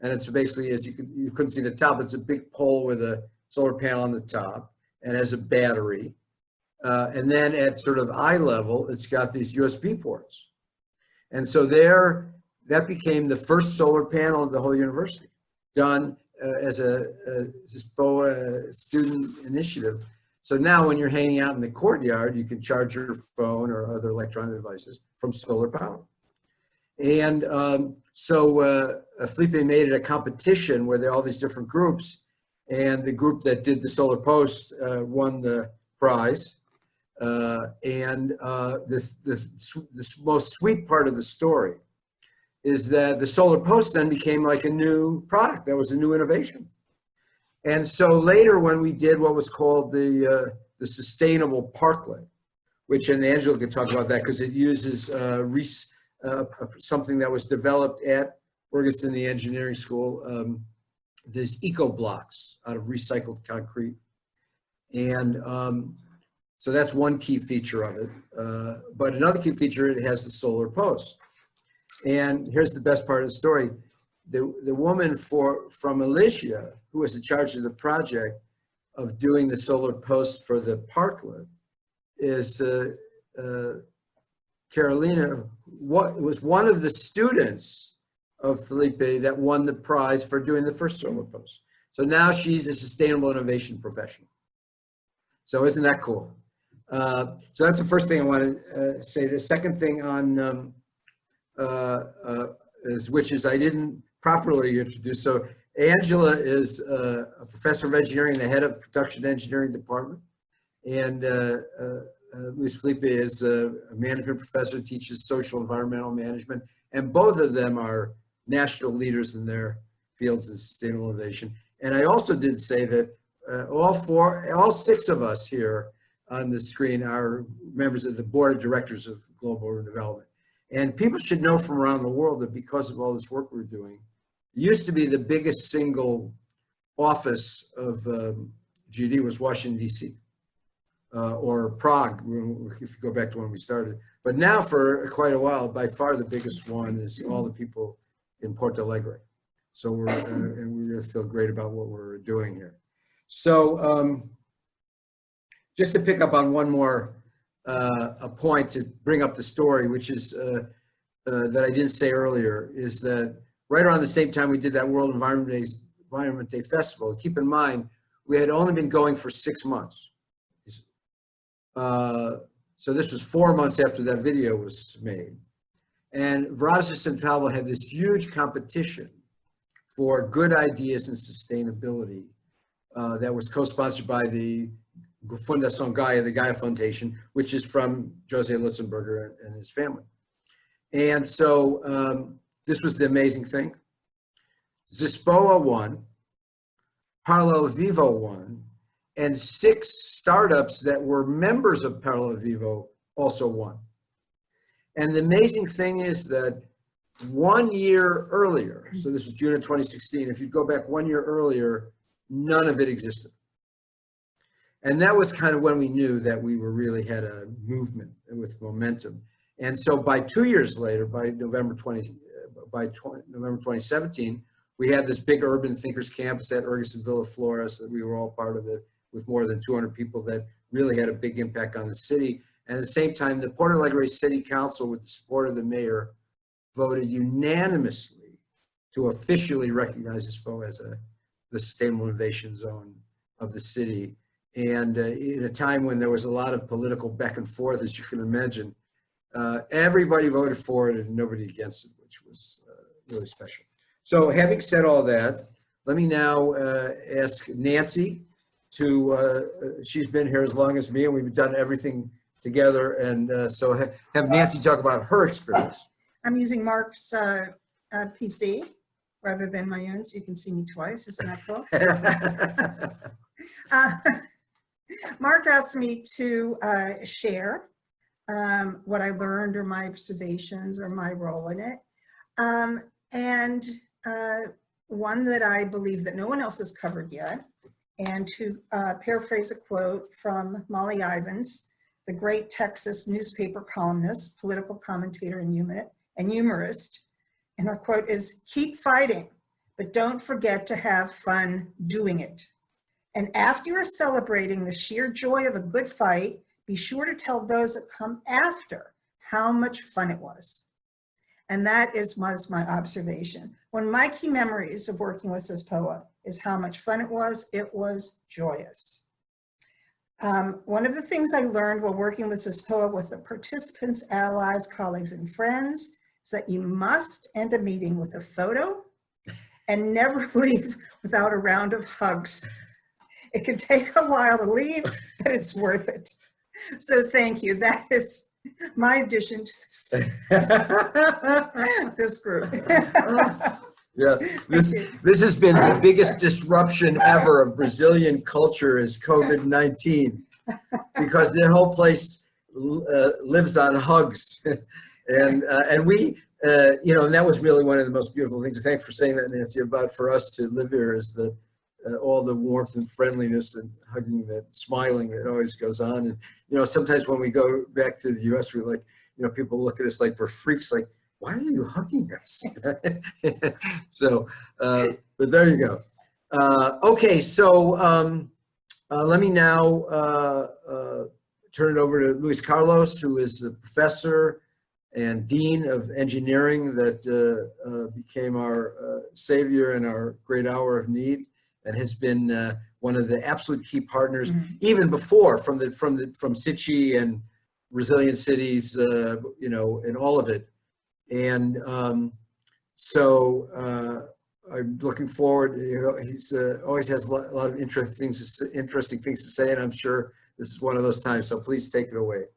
And it's basically, as you couldn't see the top, it's a big pole with a solar panel on the top and has a battery. And then at sort of eye level, it's got these USB ports. And so that became the first solar panel in the whole university, done as a ZISPOA student initiative. So now when you're hanging out in the courtyard, you can charge your phone or other electronic devices from solar power. And so Felipe made it a competition where there are all these different groups, and the group that did the solar post won the prize. This most sweet part of the story is that the solar post then became like a new product. That was a new innovation. And so later when we did what was called the sustainable parklet, which, and Angela could talk about that because it uses something that was developed at Oregon the Engineering School, these eco blocks out of recycled concrete. And so that's one key feature of it. But another key feature, it has the solar post. And here's the best part of the story. The woman from Alicia, who was in charge of the project of doing the solar post for the parklet, is Carolina. Was one of the students of Felipe that won the prize for doing the first solar post. So now she's a sustainable innovation professional. So isn't that cool? So that's the first thing I want to say. The second thing on which is I didn't properly introduce. So Angela is a professor of engineering, the head of production engineering department, and Luiz Felipe is a management professor, teaches social environmental management, and both of them are national leaders in their fields of sustainable innovation. And I also did say that all six of us here on the screen are members of the board of directors of Global Urban Development. And people should know from around the world that because of all this work we're doing, it used to be the biggest single office of GD was Washington, D.C. Or Prague, if you go back to when we started. But now for quite a while, by far the biggest one is all the people in Porto Alegre. So and we really feel great about what we're doing here. So just to pick up on one more a point to bring up the story, which is that I didn't say earlier, is that right around the same time we did that World Environment Day Festival, keep in mind, we had only been going for 6 months. So this was 4 months after that video was made. And Vrasa Central had this huge competition for good ideas and sustainability that was co-sponsored by the Fundação Gaia, the Gaia Foundation, which is from Jose Lutzenberger and his family. And so this was the amazing thing. ZISPOA won, Parallel Vivo won, and 6 startups that were members of Parallel Vivo also won. And the amazing thing is that 1 year earlier, so this was June of 2016, if you go back 1 year earlier, none of it existed. And that was kind of when we knew that we were really had a movement with momentum. And so by 2 years later, by November 2017, we had this big urban thinkers campus at Ergues Villa Flores that we were all part of it, with more than 200 people that really had a big impact on the city. And at the same time, the Porto Alegre City Council, with the support of the mayor, voted unanimously to officially recognize ZISPOA as the Sustainable Innovation Zone of the city. And in a time when there was a lot of political back and forth, as you can imagine, everybody voted for it and nobody against it, which was really special. So having said all that, let me now ask Nancy to, she's been here as long as me and we've done everything together. And so have Nancy talk about her experience. I'm using Marc's PC rather than my own, so you can see me twice. Isn't that cool? Marc asked me to share what I learned or my observations or my role in it. And one that I believe that no one else has covered yet, and to paraphrase a quote from Molly Ivins, the great Texas newspaper columnist, political commentator, and humorist, and her quote is, "Keep fighting, but don't forget to have fun doing it. And after you're celebrating the sheer joy of a good fight, be sure to tell those that come after how much fun it was." And that was my observation. One of my key memories of working with ZISPOA is how much fun it was. It was joyous. One of the things I learned while working with ZISPOA with the participants, allies, colleagues, and friends is that you must end a meeting with a photo and never leave without a round of hugs. It can take a while to leave, but it's worth it. So thank you. That is my addition to this group. Yeah, this has been the biggest disruption ever of Brazilian culture is COVID-19, because the whole place lives on hugs, and we, you know, and that was really one of the most beautiful things. Thanks for saying that, Nancy. About for us to live here is the all the warmth and friendliness and hugging, that smiling that always goes on. And you know, sometimes when we go back to the U.S., we're like, you know, people look at us like we're freaks, like, why are you hugging us? So, but there you go. Okay, so let me now turn it over to Luis Carlos, who is a professor and dean of engineering that became our savior in our great hour of need, and has been one of the absolute key partners, even before from SITCHI and Resilient Cities, you know, and all of it. And so I'm looking forward. You know, he's always has a lot of interesting things to say, and I'm sure this is one of those times. So please take it away.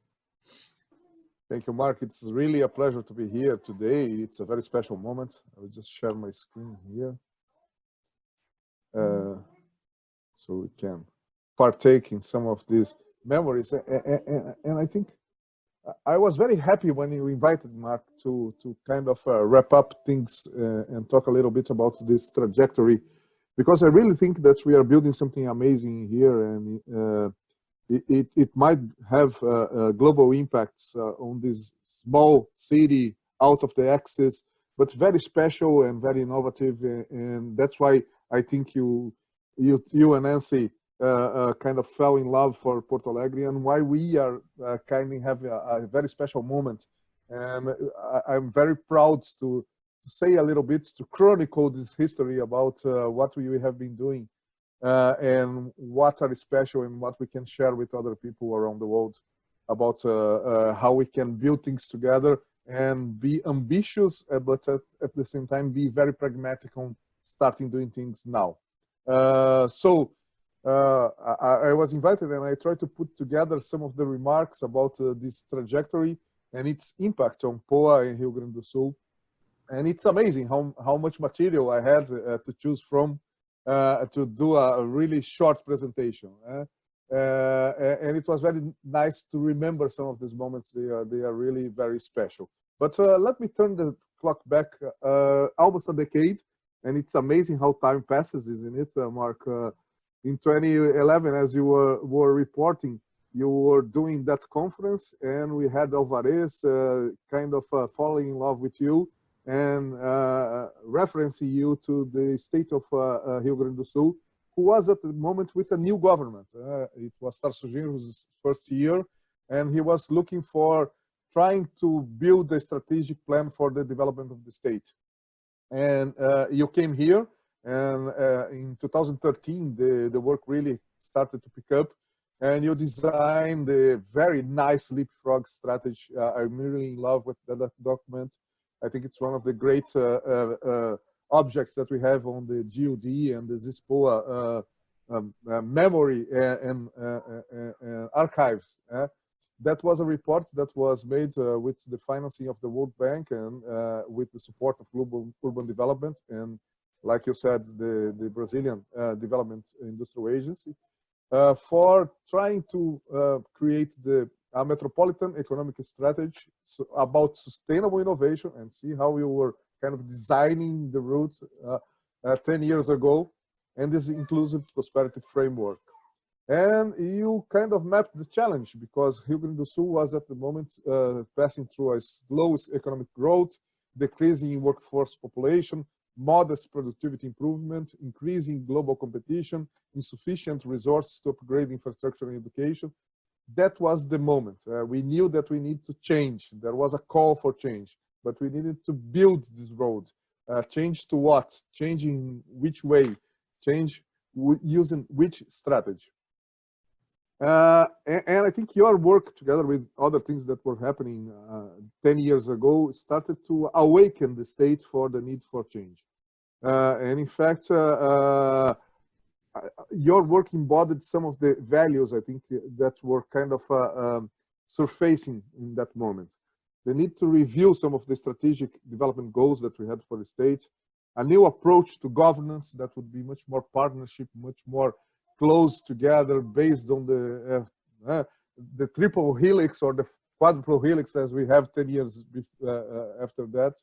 Thank you, Marc. It's really a pleasure to be here today. It's a very special moment. I will just share my screen here, so we can partake in some of these memories. And I think I was very happy when you invited Marc to kind of wrap up things and talk a little bit about this trajectory, because I really think that we are building something amazing here, and it might have global impacts on this small city out of the axis, but very special and very innovative. And that's why I think you and Nancy kind of fell in love for Porto Alegre, and why we are kind of have a very special moment. And I'm very proud to say a little bit, to chronicle this history about what we have been doing and what are special and what we can share with other people around the world about how we can build things together and be ambitious, but at the same time be very pragmatic on starting doing things now. So I was invited, and I tried to put together some of the remarks about this trajectory and its impact on POA in Rio Grande do Sul. And it's amazing how much material I had to choose from to do a really short presentation. And it was very nice to remember some of these moments. They are really very special. But let me turn the clock back almost a decade, and it's amazing how time passes, isn't it, Marc? In 2011, as you were reporting, you were doing that conference, and we had Alvarez kind of falling in love with you and referencing you to the state of Rio Grande do Sul, who was at the moment with a new government. It was Tarso Genro's first year, and he was looking for trying to build a strategic plan for the development of the state. And you came here, and in 2013, the work really started to pick up, and you designed a very nice leapfrog strategy. I'm really in love with that document. I think it's one of the great objects that we have on the GOD and the ZISPOA memory and archives. That was a report that was made with the financing of the World Bank and with the support of Global Urban Development and, like you said, the Brazilian Development Industrial Agency, for trying to create a metropolitan economic strategy about sustainable innovation, and see how we were kind of designing the routes 10 years ago, and this inclusive prosperity framework. And you kind of mapped the challenge, because Rio Grande do Sul was at the moment passing through a slow economic growth, decreasing workforce population, modest productivity improvement, increasing global competition, insufficient resources to upgrade infrastructure and education. That was the moment. We knew that we need to change. There was a call for change, but we needed to build this road. Change to what? Change in which way? Change using which strategy? And I think your work, together with other things that were happening 10 years ago, started to awaken the state for the need for change. And in fact, your work embodied some of the values, I think, that were kind of surfacing in that moment. The need to review some of the strategic development goals that we had for the state, a new approach to governance that would be much more partnership, much more close together, based on the triple helix or the quadruple helix as we have 10 years after that.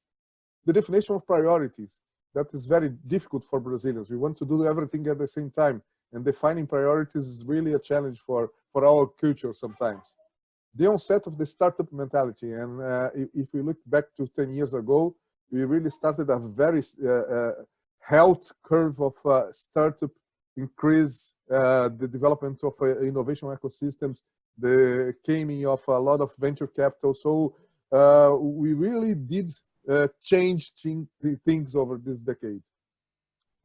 The definition of priorities, that is very difficult for Brazilians. We want to do everything at the same time, and defining priorities is really a challenge for our culture sometimes. The onset of the startup mentality, and if we look back to 10 years ago, we really started a very health curve of startup increase, the development of innovation ecosystems, the coming of a lot of venture capital. So we really did change things over this decade.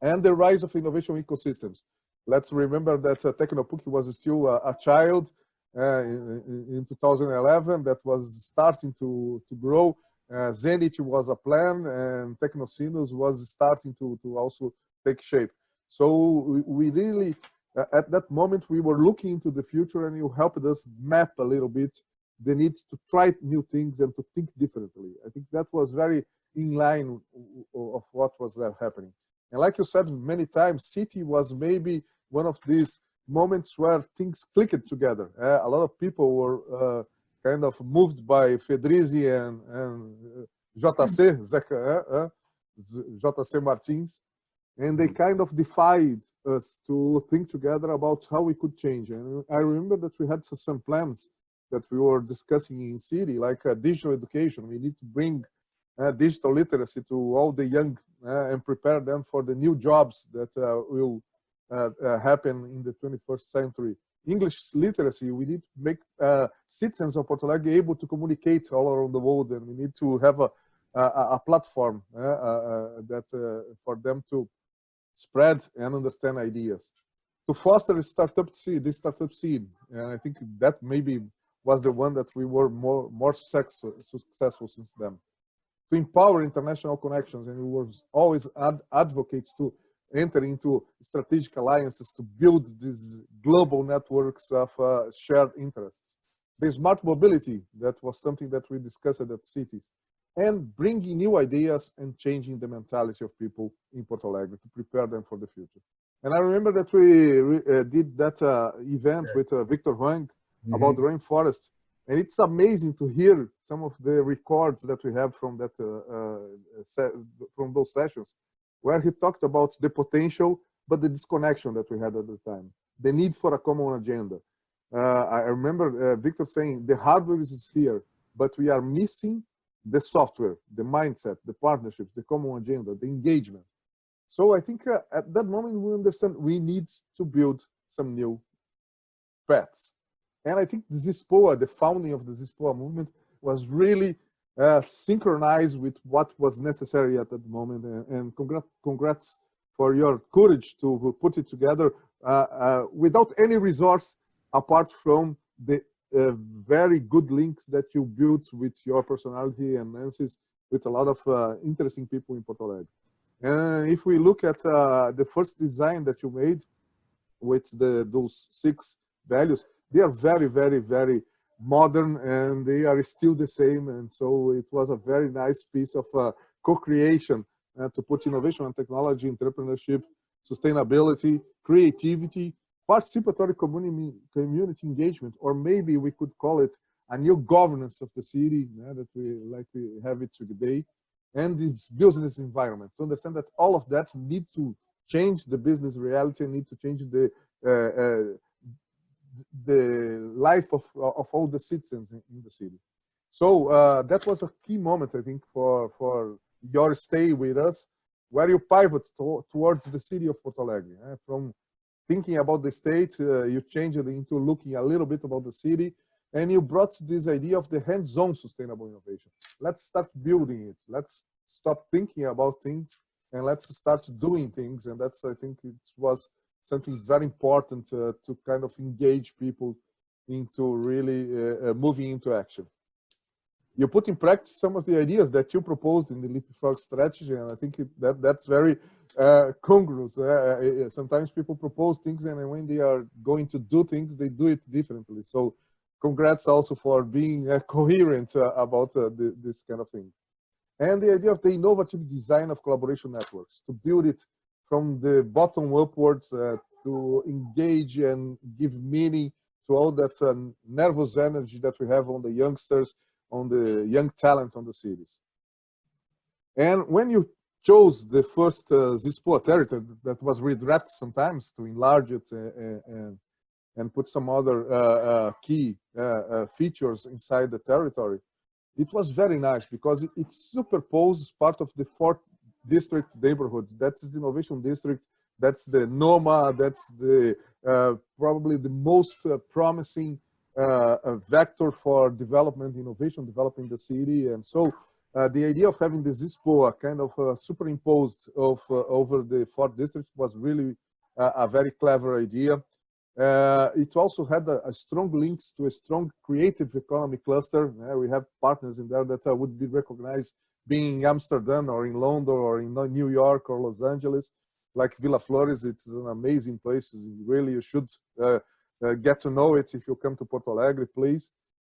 And the rise of innovation ecosystems. Let's remember that Tecnopuc was still a child in 2011 that was starting to grow. Zenit was a plan, and Tecnocinos was starting to also take shape. So we really, at that moment, we were looking into the future, and you helped us map a little bit the need to try new things and to think differently. I think that was very in line of what was happening. And like you said many times, City was maybe one of these moments where things clicked together. A lot of people were kind of moved by Fedrizzi and JC, JC Martins, and they kind of defied us to think together about how we could change. And I remember that we had some plans that we were discussing in city, like digital education. We need to bring digital literacy to all the young and prepare them for the new jobs that will happen in the 21st century. English literacy, we need to make citizens of Porto Alegre able to communicate all around the world, and we need to have a platform that for them to spread and understand ideas. To foster the startup seed, and I think that maybe was the one that we were more successful since then. To empower international connections, and we were always advocates to enter into strategic alliances to build these global networks of shared interests. The smart mobility, that was something that we discussed at cities, and bringing new ideas and changing the mentality of people in Porto Alegre to prepare them for the future. And I remember that we did that event with Victor Huang about the rainforest. And it's amazing to hear some of the records that we have from that from those sessions, where he talked about the potential, but the disconnection that we had at the time, the need for a common agenda. I remember Victor saying the hardware is here, but we are missing the software, the mindset, the partnerships, the common agenda, the engagement. So I think at that moment we understand we need to build some new paths. And I think the ZISPOA, the founding of the ZISPOA movement, was really synchronized with what was necessary at that moment. And congrats for your courage to put it together without any resource apart from the very good links that you built with your personality and Nancy's, with a lot of interesting people in Porto Alegre. And if we look at the first design that you made with those 6 values, they are very, very, very modern, and they are still the same. And so it was a very nice piece of co-creation to put innovation and technology, entrepreneurship, sustainability, creativity, participatory community engagement, or maybe we could call it a new governance of the city that we have it today, and this business environment, to understand that all of that need to change the business reality and need to change the life of all the citizens in the city. So that was a key moment, I think, for your stay with us, where you pivot towards the city of Porto Alegre. From thinking about the state, you changed it into looking a little bit about the city, and you brought this idea of the hands-on sustainable innovation. Let's start building it. Let's stop thinking about things, and let's start doing things. And that's, I think, it was something very important to kind of engage people into really moving into action. You put in practice some of the ideas that you proposed in the Leapfrog strategy, and I think that's very congruous. Sometimes people propose things, and when they are going to do things, they do it differently. So congrats also for being coherent about this kind of thing. And the idea of the innovative design of collaboration networks, to build it from the bottom upwards, to engage and give meaning to all that nervous energy that we have on the youngsters, on the young talent on the cities. And when you chose the first ZISPOA territory that was redrafted sometimes to enlarge it and put some other key features inside the territory, it was very nice because it superposes part of the 4th district neighborhoods. That's the innovation district. That's the NOMA. That's the probably the most promising vector for development, innovation, developing the city. And so the idea of having the ZISPOA kind of superimposed over the 4th district was really a very clever idea. It also had a strong links to a strong creative economy cluster. We have partners in there that would be recognized being in Amsterdam or in London or in New York or Los Angeles, like Villa Flores. It's an amazing place. Really, you should get to know it if you come to Porto Alegre, please.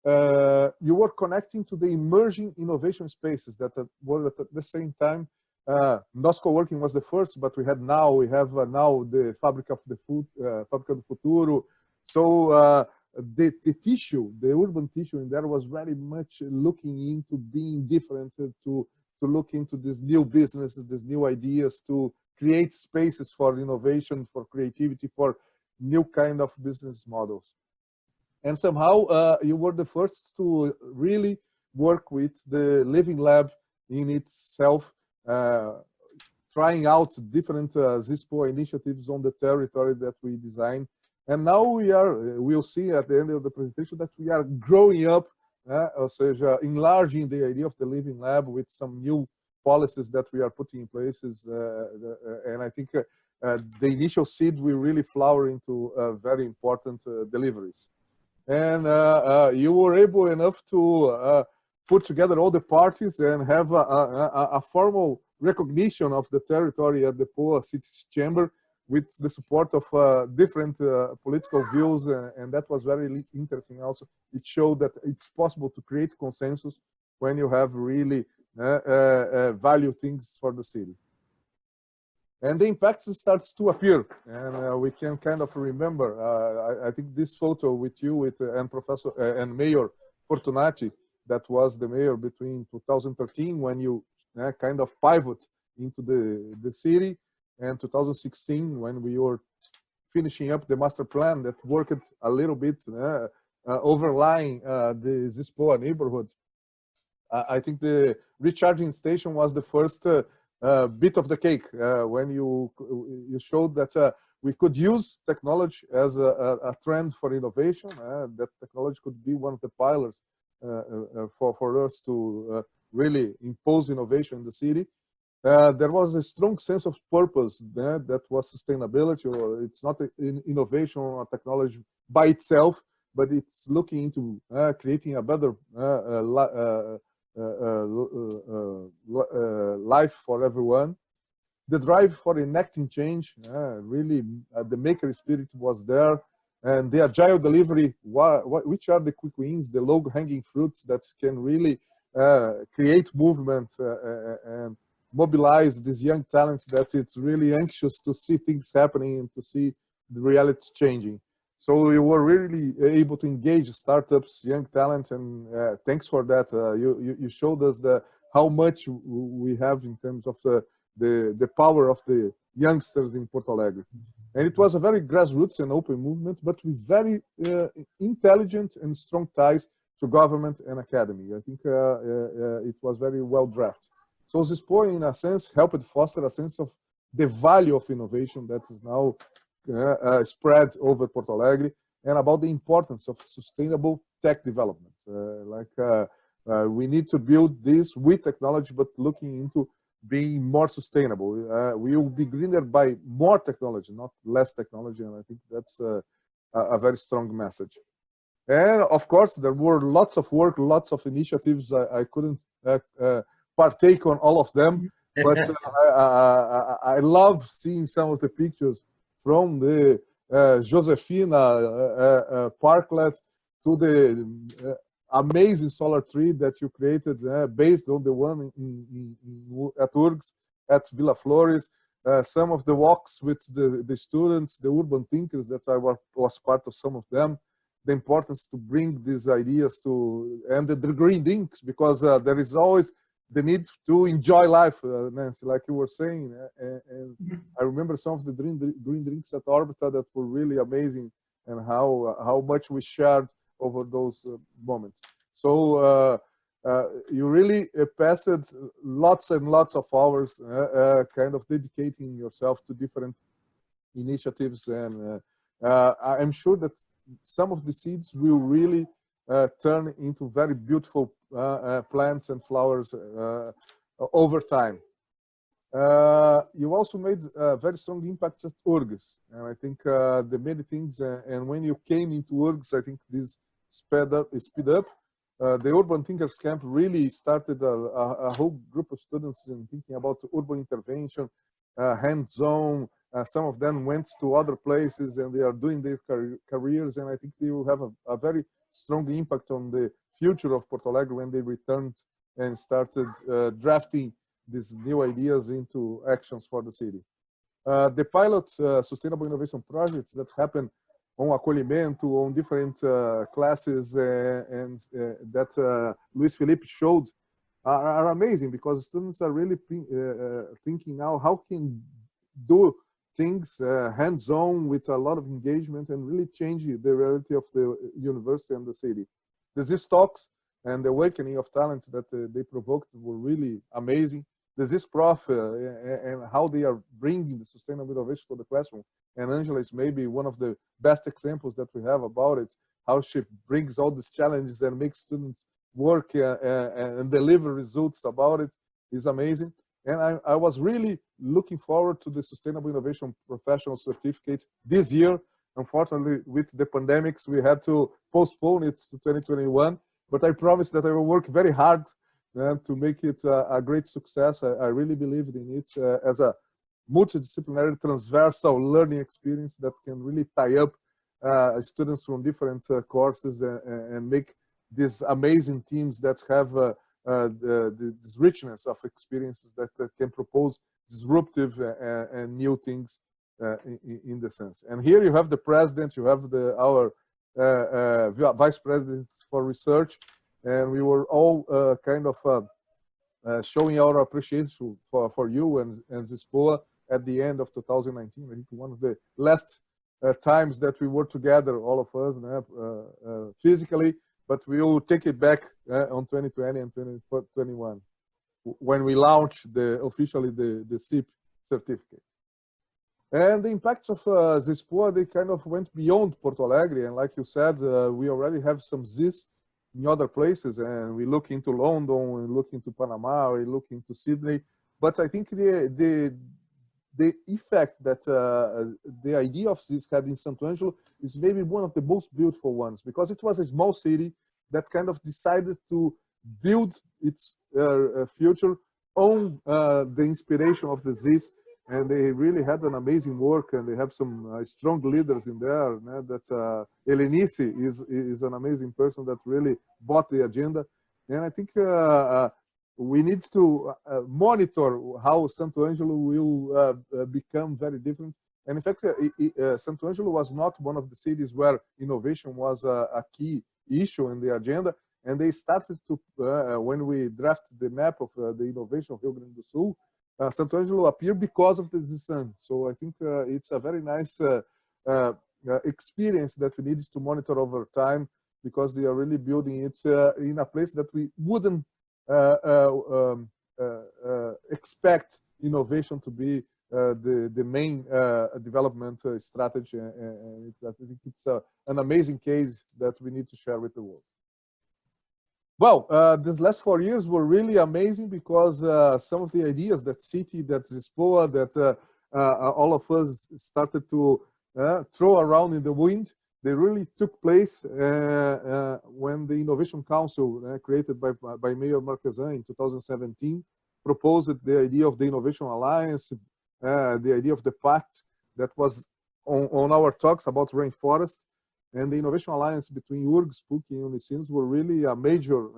You were connecting to the emerging innovation spaces that were at the same time. Nós Co-working was the first, but we have now the Fábrica do Futuro. So the tissue, the urban tissue in there was very much looking into being different, to look into these new businesses, these new ideas, to create spaces for innovation, for creativity, for new kind of business models. And somehow you were the first to really work with the Living Lab in itself, trying out different ZISPOA initiatives on the territory that we designed. And now we'll see at the end of the presentation that we are growing up, ou seja, enlarging the idea of the Living Lab with some new policies that we are putting in places. And I think the initial seed will really flower into very important deliveries. And you were able enough to put together all the parties and have a formal recognition of the territory at the POA Cities Chamber with the support of different political views, and that was very interesting also. It showed that it's possible to create consensus when you have really value things for the city. And the impact starts to appear, and we can kind of remember, I think this photo with you and Professor and Mayor Fortunati, that was the mayor between 2013 when you kind of pivot into the city, and 2016 when we were finishing up the master plan that worked a little bit overlying the ZISPOA neighborhood. I think the recharging station was the first bit of the cake when you showed that we could use technology as a trend for innovation. That technology could be one of the pillars for us to really impose innovation in the city. There was a strong sense of purpose that was sustainability. Or it's not an innovation or technology by itself, but it's looking into creating a better life for everyone. The drive for enacting change, really, the maker spirit was there, and the agile delivery. Which are the quick wins, the low-hanging fruits that can really create movement and mobilize these young talents that it's really anxious to see things happening and to see the reality changing. So we were really able to engage startups, young talent, and thanks for that. You showed us how much we have in terms of the power of the youngsters in Porto Alegre. And it was a very grassroots and open movement, but with very intelligent and strong ties to government and academy. I think it was very well drafted. So ZISPOA, in a sense, helped foster a sense of the value of innovation that is now spread over Porto Alegre, and about the importance of sustainable tech development. We need to build this with technology, but looking into being more sustainable. We will be greener by more technology, not less technology, and I think that's a very strong message. And of course, there were lots of work, lots of initiatives. I couldn't partake on all of them, but I love seeing some of the pictures from the Josefina parklet to the amazing solar tree that you created based on the one at URGS, at Villa Flores. Some of the walks with the students, the urban thinkers that I was part of some of them. The importance to bring these ideas to, and the green drinks, because there is always the need to enjoy life, Nancy, like you were saying. And I remember some of the green drinks at Orbita that were really amazing, and how much we shared over those moments. So you really passed lots and lots of hours kind of dedicating yourself to different initiatives. And I'm sure that some of the seeds will really turn into very beautiful plants and flowers over time. You also made very strong impacts at URGS, and I think the many things, and when you came into URGS, I think this speed up. The Urban Thinkers Camp really started a whole group of students in thinking about urban intervention, hands-on. Some of them went to other places and they are doing their careers, and I think they will have a very strong impact on the future of Porto Alegre when they returned and started drafting these new ideas into actions for the city. The pilot sustainable innovation projects that happen on acolhimento, on different classes, and that Luiz Felipe showed are amazing, because students are really thinking now how can do things hands-on with a lot of engagement and really change the reality of the university and the city. There's these talks and the awakening of talent that they provoked were really amazing. The ZISPOA and how they are bringing the sustainable innovation to the classroom. And Angela is maybe one of the best examples that we have about it, how she brings all these challenges and makes students work and deliver results about it is amazing. And I was really looking forward to the Sustainable Innovation Professional Certificate this year. Unfortunately, with the pandemics, we had to postpone it to 2021, but I promise that I will work very hard to make it a great success. I really believe in it as a multidisciplinary transversal learning experience that can really tie up students from different courses and make these amazing teams that have this richness of experiences that can propose disruptive and new things in the sense. And here you have the president, you have our vice president for research, and we were all kind of showing our appreciation for you and ZISPOA at the end of 2019. I think one of the last times that we were together, all of us, physically, but we will take it back on 2020 and 2021 when we launch officially the SIP certificate. And the impacts of ZISPOA, they kind of went beyond Porto Alegre. And like you said, we already have some ZIS in other places, and we look into London, we look into Panama, we look into Sydney. But I think the effect that the idea of ZIS had in Santo Angelo is maybe one of the most beautiful ones, because it was a small city that kind of decided to build its future on the inspiration of the ZIS. And they really had an amazing work, and they have some strong leaders in there. That Elenice is an amazing person that really bought the agenda. And I think we need to monitor how Santo Angelo will become very different. And in fact, Santo Angelo was not one of the cities where innovation was a key issue in the agenda. And they started to, when we drafted the map of the innovation of Rio Grande do Sul, Santo Angelo appeared because of the ZISAN. So I think it's a very nice experience that we need to monitor over time, because they are really building it in a place that we wouldn't expect innovation to be the main development strategy. And I think it's an amazing case that we need to share with the world. Well, these last 4 years were really amazing, because some of the ideas that city, that ZISPOA, that all of us started to throw around in the wind, they really took place when the Innovation Council, created by Mayor Marc in 2017, proposed the idea of the Innovation Alliance, the idea of the pact that was on our talks about rainforest. And the Innovation Alliance between URGS, PUC, and Unicinos were really a major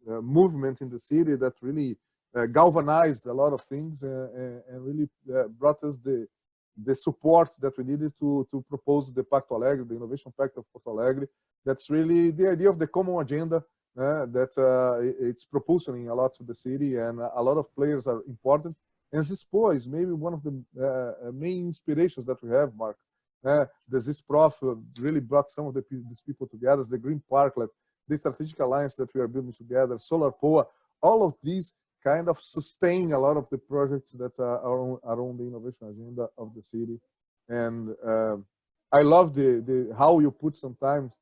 movement in the city that really galvanized a lot of things and really brought us the support that we needed to propose the Pacto Alegre, the Innovation Pact of Porto Alegre. That's really the idea of the common agenda that it's propulsing a lot to the city, and a lot of players are important. And ZISPOA is maybe one of the main inspirations that we have, Marc. The ZISPROF really brought some of these people together, the Green Parklet, the Strategic Alliance that we are building together, Solar POA, all of these kind of sustain a lot of the projects that are on the innovation agenda of the city. And I love how you put sometimes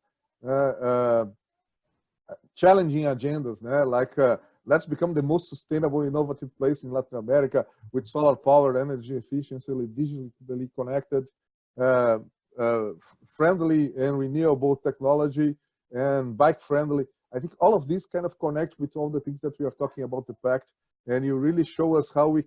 challenging agendas, like let's become the most sustainable, innovative place in Latin America with solar power, energy efficiency, digitally connected, friendly and renewable technology, and bike friendly. I think all of these kind of connect with all the things that we are talking about the pact, and you really show us how we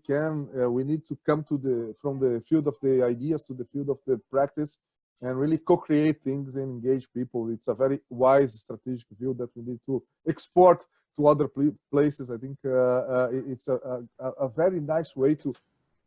need to come to from the field of the ideas to the field of the practice, and really co-create things and engage people. It's a very wise strategic view that we need to export to other places. I think it's a very nice way to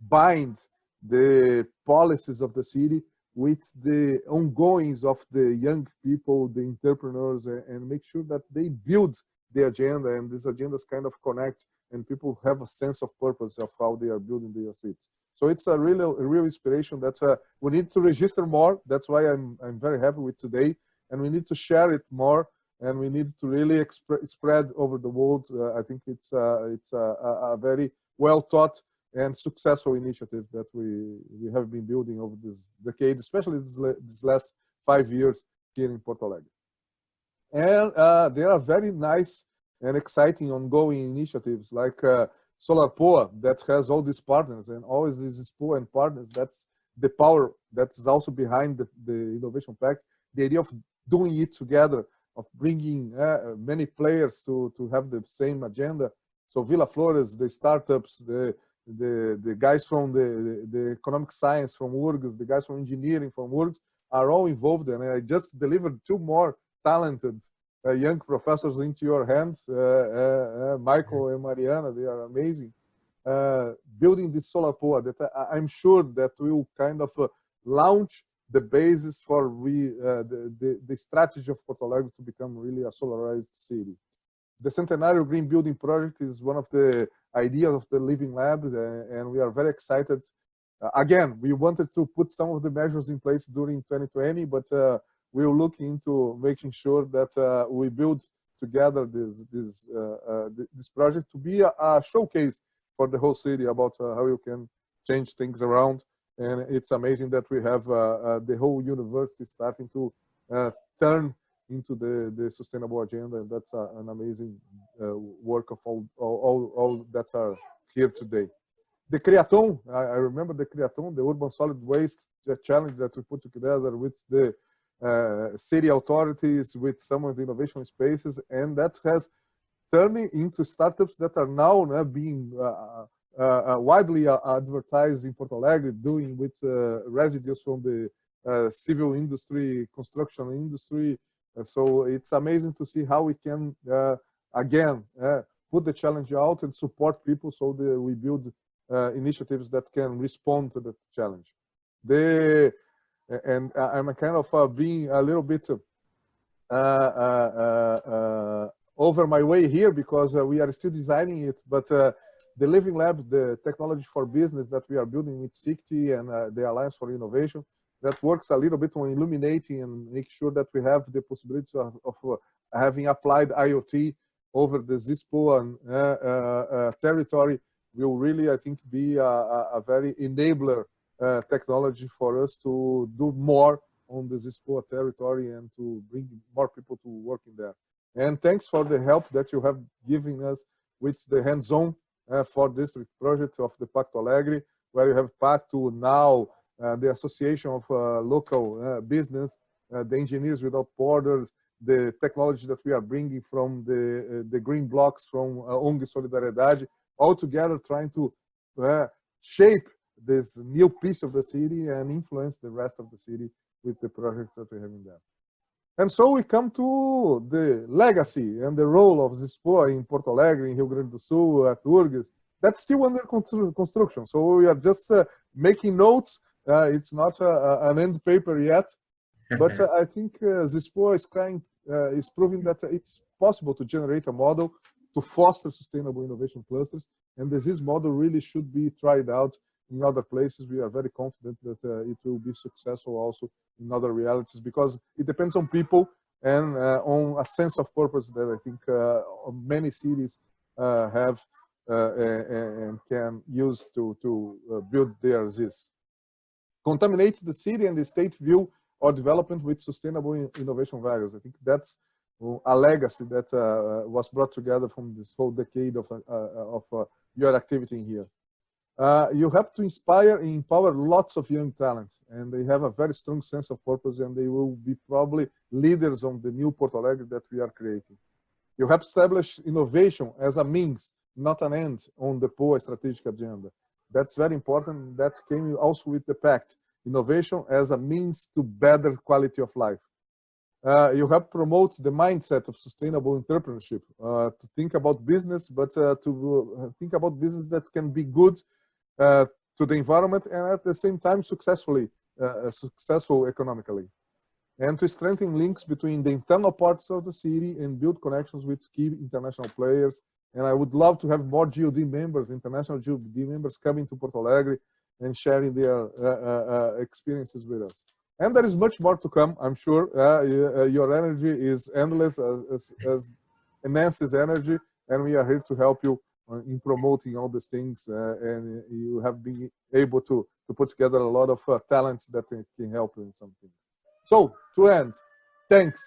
bind the policies of the city with the ongoings of the young people, the entrepreneurs, and make sure that they build the agenda, and these agendas kind of connect, and people have a sense of purpose of how they are building their cities. So it's a real inspiration that we need to register more. That's why I'm very happy with today, and we need to share it more. and we need to really spread over the world. I think it's a very well thought and successful initiative that we have been building over this decade, especially this last 5 years here in Porto Alegre. And there are very nice and exciting ongoing initiatives like ZISPOA that has all these partners, and always these ZISPOA and partners. That's the power that is also behind the Innovation Pact. The idea of doing it together, of bringing many players to have the same agenda. So Villa Flores, the startups, the guys from the economic science from URGS, the guys from engineering from URGS are all involved. And I just delivered 2 more talented young professors into your hands, Michael and Mariana. They are amazing. Building this solar power that I'm sure that will kind of launch the basis for the strategy of Porto Alegre to become really a solarized city. The Centenario Green Building Project is one of the ideas of the Living Lab, and we are very excited. Again, we wanted to put some of the measures in place during 2020, but we will look into making sure that we build together this project to be a showcase for the whole city about how you can change things around. And it's amazing that we have the whole university starting to turn into the sustainable agenda, and that's an amazing work of all that are here today. The Criaton, I remember the Criaton, the urban solid waste challenge that we put together with the city authorities, with some of the innovation spaces, and that has turned into startups that are now being widely advertised in Porto Alegre, doing with residues from the civil industry, construction industry. So it's amazing to see how we can, again, put the challenge out and support people so that we build initiatives that can respond to the challenge. And I'm kind of being a little bit over my way here because we are still designing it, but the Living Lab, the technology for business that we are building with SICTI and the Alliance for Innovation, that works a little bit on illuminating and make sure that we have the possibility of having applied IoT over the ZISPOA territory will really, I think, be a very enabler technology for us to do more on the ZISPOA territory and to bring more people to work in there. And thanks for the help that you have given us with the hands-on for district project of the Porto Alegre, where you have Pacto now, the Association of Local Business, the Engineers Without Borders, the technology that we are bringing from the green blocks from ONG Solidariedade, all together trying to shape this new piece of the city and influence the rest of the city with the projects that we have in there. And so we come to the legacy and the role of ZISPOA in Porto Alegre, in Rio Grande do Sul, at URGS. That's still under construction. So we are just making notes. It's not an end paper yet, but I think ZISPOA is proving that it's possible to generate a model to foster sustainable innovation clusters. And this model really should be tried out in other places. We are very confident that it will be successful also in other realities, because it depends on people and on a sense of purpose that I think many cities have and can use to build their ZIS. Contaminates the city and the state view or development with sustainable innovation values. I think that's a legacy that was brought together from this whole decade of your activity here. You have to inspire and empower lots of young talent, and they have a very strong sense of purpose, and they will be probably leaders on the new Porto Alegre that we are creating. You have established innovation as a means, not an end, on the POA strategic agenda. That's very important. That came also with the pact. Innovation as a means to better quality of life. You have promoted the mindset of sustainable entrepreneurship, to think about business, but to think about business that can be good to the environment and at the same time successful economically. And to strengthen links between the internal parts of the city and build connections with key international players. And I would love to have more GOD members, international GOD members, coming to Porto Alegre and sharing their experiences with us. And there is much more to come, I'm sure. Your energy is endless, as immense energy, and we are here to help you in promoting all these things. And you have been able to put together a lot of talents that can help you in something. So, to end, thanks,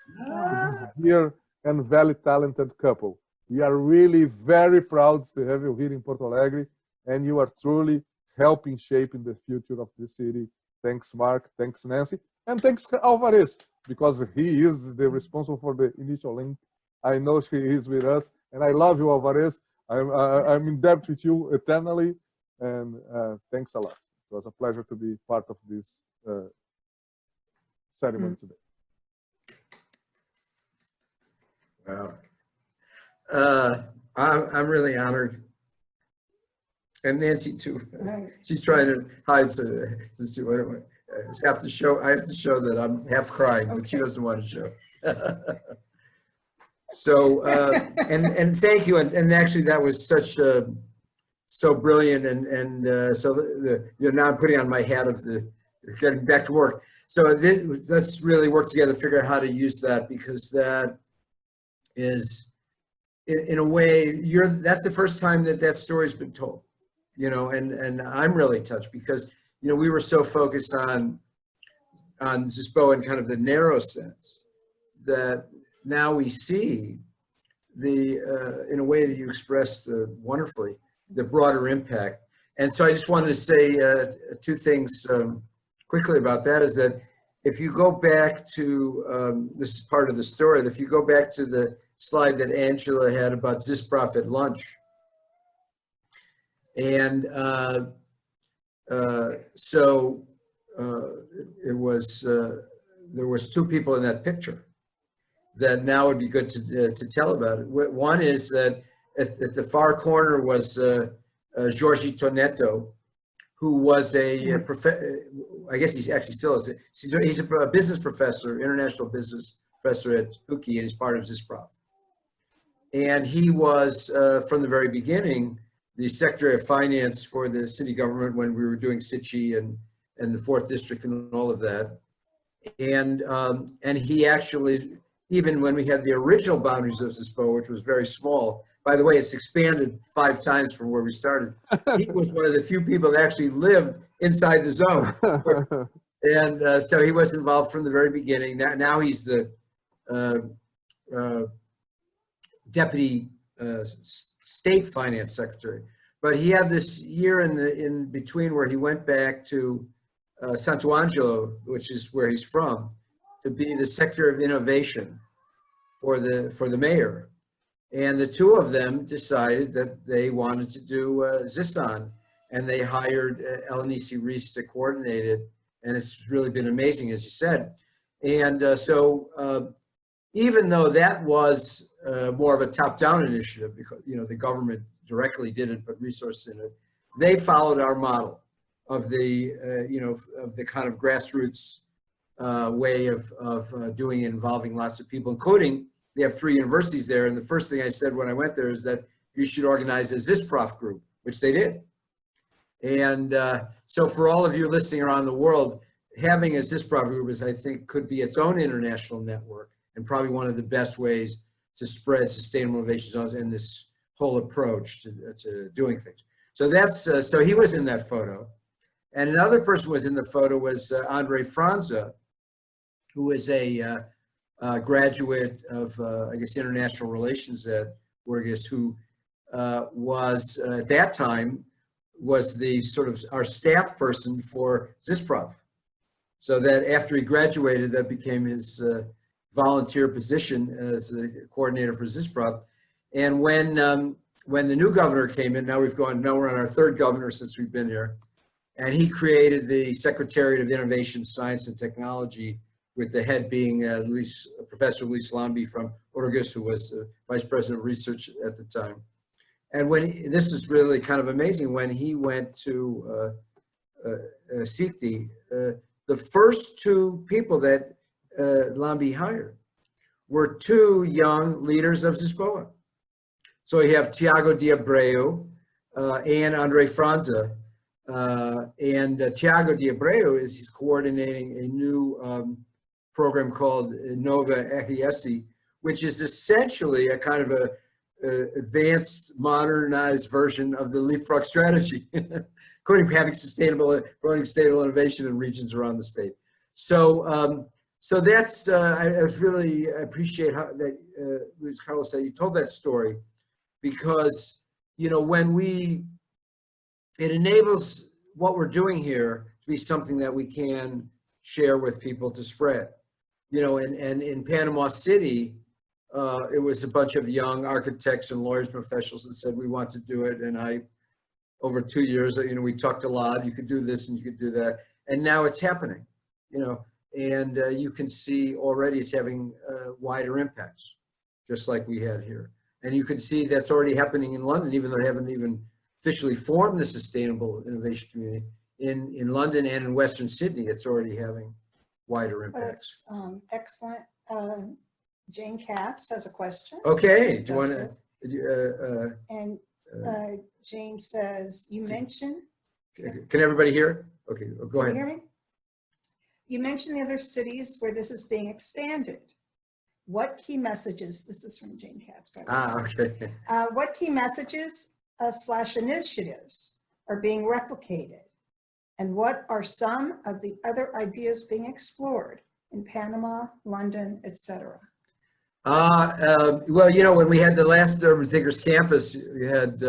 dear and very talented couple. We are really very proud to have you here in Porto Alegre, and you are truly helping shaping the future of the city. Thanks, Marc. Thanks, Nancy. And thanks, Alvarez, because he is the responsible for the initial link. I know he is with us, and I love you, Alvarez. I'm in debt with you eternally, and thanks a lot. It was a pleasure to be part of this ceremony today. Wow. I'm really honored. And Nancy too. She's trying to hide. I have to show that I'm half crying, but she doesn't want to show. So and thank you. And actually, that was such so brilliant. And so now I'm putting on my hat of getting back to work. So let's really work together, figure out how to use that, because that is, in a way, that's the first time that story's been told. And I'm really touched because, we were so focused on ZISPOA in kind of the narrow sense that now we see in a way that you expressed wonderfully, the broader impact. And so I just wanted to say two things quickly about that, is that if you go back to, this is part of the story, if you go back to the slide that Angela had about ZISPROF at lunch, and there was two people in that picture that now would be good to tell about it. One is that at the far corner was Jorge Toneto, who was I guess he actually still is. He's a business professor, international business professor at PUC, and he's part of ZISPROF. And he was, from the very beginning, the Secretary of Finance for the city government when we were doing Sichi and the 4th District and all of that. And he actually, even when we had the original boundaries of ZISPOA, which was very small, by the way, it's expanded 5 times from where we started. He was one of the few people that actually lived inside the zone. And so he was involved from the very beginning. Now he's the Deputy State Finance Secretary. But he had this year in between where he went back to Santo Angelo, which is where he's from, to be the Secretary of Innovation for the mayor. And the two of them decided that they wanted to do ZISON, and they hired Elenisi Reese to coordinate it. And it's really been amazing, as you said. And so even though that was more of a top-down initiative, because the government directly did it, but resources in it, they followed our model of the of the kind of grassroots way of doing it, involving lots of people, including we have 3 universities there. And the first thing I said when I went there is that you should organize a ZISPROF group, which they did. And so for all of you listening around the world, having a ZISPROF group I think could be its own international network, and probably one of the best ways to spread sustainable innovation zones and this whole approach to doing things. So that's, so he was in that photo. And another person was in the photo was Andre Franza, who is a graduate of, I guess, international relations at Burgess, who was, at that time, was the sort of our staff person for ZISPROF. So that after he graduated, that became his volunteer position as a coordinator for ZISPROF. And when the new governor came in, now we're on our 3rd governor since we've been here, and he created the Secretariat of Innovation, Science and Technology, with the head being Professor Luiz Lambi from Urgus, who was Vice President of Research at the time. And this is really kind of amazing, when he went to SICTI, the first 2 people that Lambi hired were 2 young leaders of ZISPOA. So you have Tiago de Abreu and Andre Franza, And Tiago de Abreu he's coordinating a new program called Nova RS, which is essentially a kind of a advanced, modernized version of the leapfrog strategy, including having growing sustainable innovation in regions around the state. So, so that's I really appreciate how that Luis Carlos said you told that story, because when it enables what we're doing here to be something that we can share with people to spread. And in Panama City, it was a bunch of young architects and lawyers, professionals that said, we want to do it. And over 2 years, we talked a lot, you could do this and you could do that. And now it's happening, and you can see already it's having wider impacts, just like we had here. And you can see that's already happening in London, even though they haven't even officially formed the Sustainable Innovation Community. In London and in Western Sydney, it's already having wider impacts. That's excellent. Jane Katz has a question. Okay, do you want to? And Jane says, you mentioned. Can everybody hear? Okay, go ahead. Can you hear me? You mentioned the other cities where this is being expanded. What key messages, this is from Jane Katz, by the way. Okay. What key messages / initiatives are being replicated? And what are some of the other ideas being explored in Panama, London, etc.? Well, when we had the last Urban Thinkers campus, we had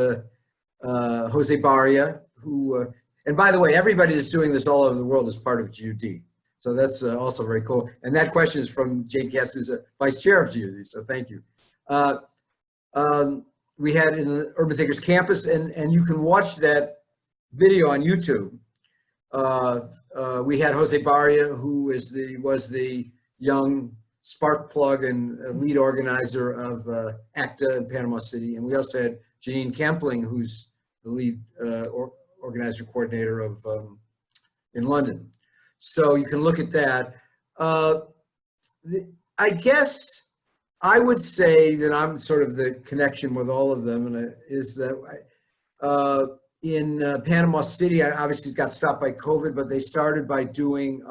Jose Barria, who, and by the way, everybody that's doing this all over the world is part of GUD. So that's also very cool. And that question is from Jane Katz, who's a vice chair of GUD, so thank you. We had in the Urban Thinkers campus, and you can watch that video on YouTube. We had Jose Barria, who was the young spark plug and lead organizer of ACTA in Panama City. And we also had Janine Kempling, who's the lead organizer coordinator of in London. So you can look at that. I guess I would say that I'm sort of the connection with all of them, and is that in Panama City, I obviously got stopped by COVID, but they started by doing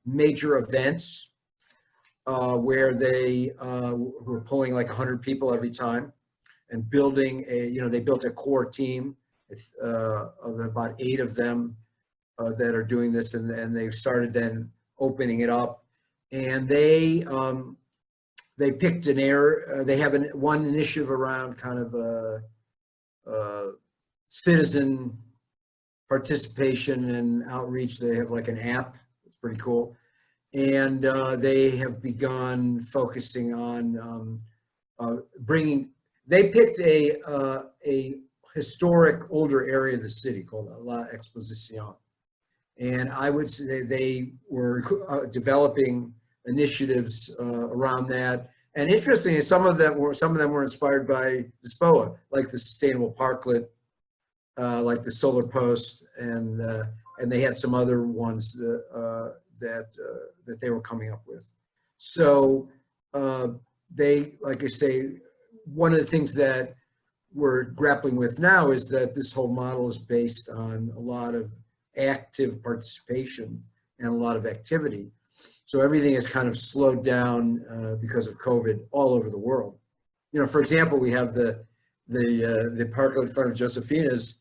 major events where they were pulling like 100 people every time and building they built a core team of about 8 of them that are doing this, and they started then opening it up, and they picked an area. They have one initiative around kind of citizen participation and outreach. They have like an app. It's pretty cool, and they have begun focusing on bringing. They picked a historic older area of the city called La Exposición. And I would say they were developing initiatives around that. And interestingly, some of them were inspired by ZISPOA, like the sustainable parklet, like the solar post, and they had some other ones that they were coming up with. So they, like I say, one of the things that we're grappling with now is that this whole model is based on a lot of active participation and a lot of activity. So everything is kind of slowed down because of COVID all over the world. For example, we have the parklet in front of Josefina's,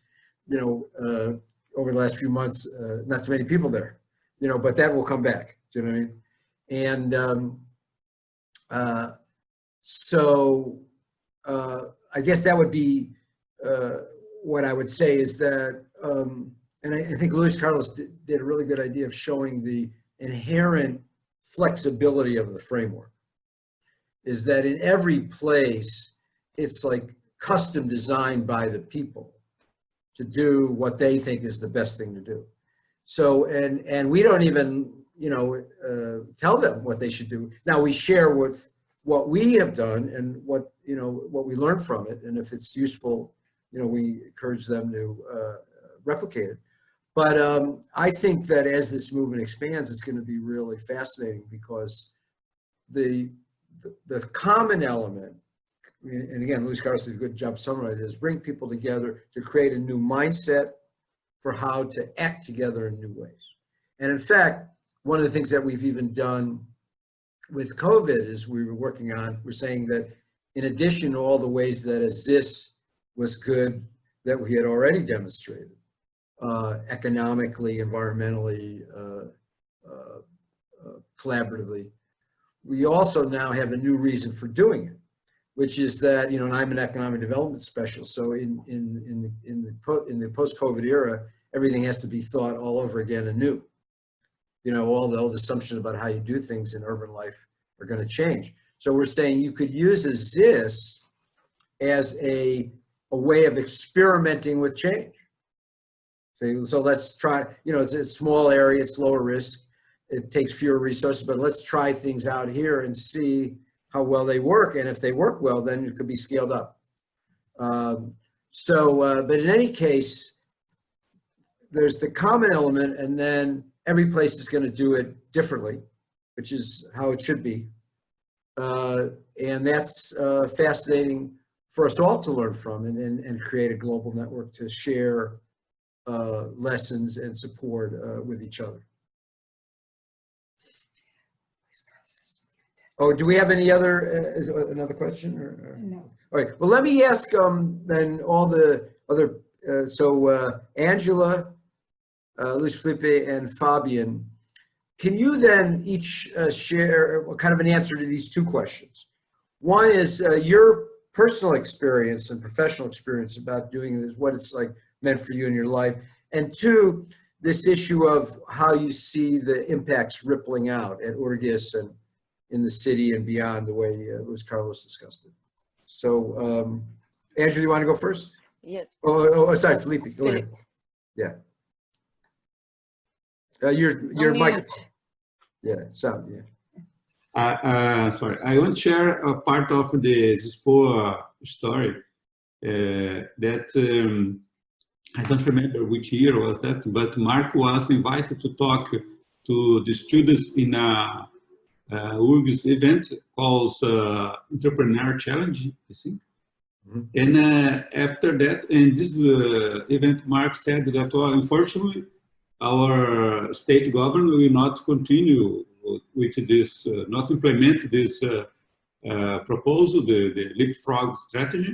over the last few months, not too many people there, but that will come back. Do you know what I mean? And so I guess that would be what I would say is that, and I think Luis Carlos did a really good idea of showing the inherent flexibility of the framework, is that in every place, it's like custom designed by the people to do what they think is the best thing to do. So, and we don't even, tell them what they should do. Now we share with what we have done and what we learned from it. And if it's useful, we encourage them to replicate it. But I think that as this movement expands, it's going to be really fascinating, because the common element, and again, Luis Carlos did a good job summarizing this, bring people together to create a new mindset, for how to act together in new ways. And in fact, one of the things that we've even done with COVID is we're saying that in addition to all the ways that a ZIS was good that we had already demonstrated, economically, environmentally, collaboratively, we also now have a new reason for doing it, which is that, and I'm an economic development specialist, so in the post-COVID era, everything has to be thought all over again anew. All the old assumptions about how you do things in urban life are going to change. So we're saying you could use a ZIS as a way of experimenting with change. So let's try, it's a small area, it's lower risk, it takes fewer resources, but let's try things out here and see how well they work. And if they work well, then it could be scaled up. But in any case, there's the common element, and then every place is going to do it differently, which is how it should be. And that's fascinating for us all to learn from and create a global network to share lessons and support with each other. Oh, do we have any other, another question? Or? No. All right, well, let me ask then all the other, Angela, Luiz, Felipe, and Fabian, can you then each share kind of an answer to these two questions? One is your personal experience and professional experience about doing this, what it's like meant for you in your life. And two, this issue of how you see the impacts rippling out at Urgis and in the city and beyond, the way Luis Carlos discussed it. So, Andrew, you want to go first? Yes. Oh, sorry, Felipe, go ahead. Yeah. Your microphone. Yeah, sound, yeah. Sorry, I want to share a part of the ZISPOA story that I don't remember which year was that, but Marc was invited to talk to the students in a Urgis event called Entrepreneur Challenge, I think. Mm-hmm. And after that, in this event, Marc said that, well, unfortunately, our state government will not continue with this, not implement this proposal, the leapfrog strategy.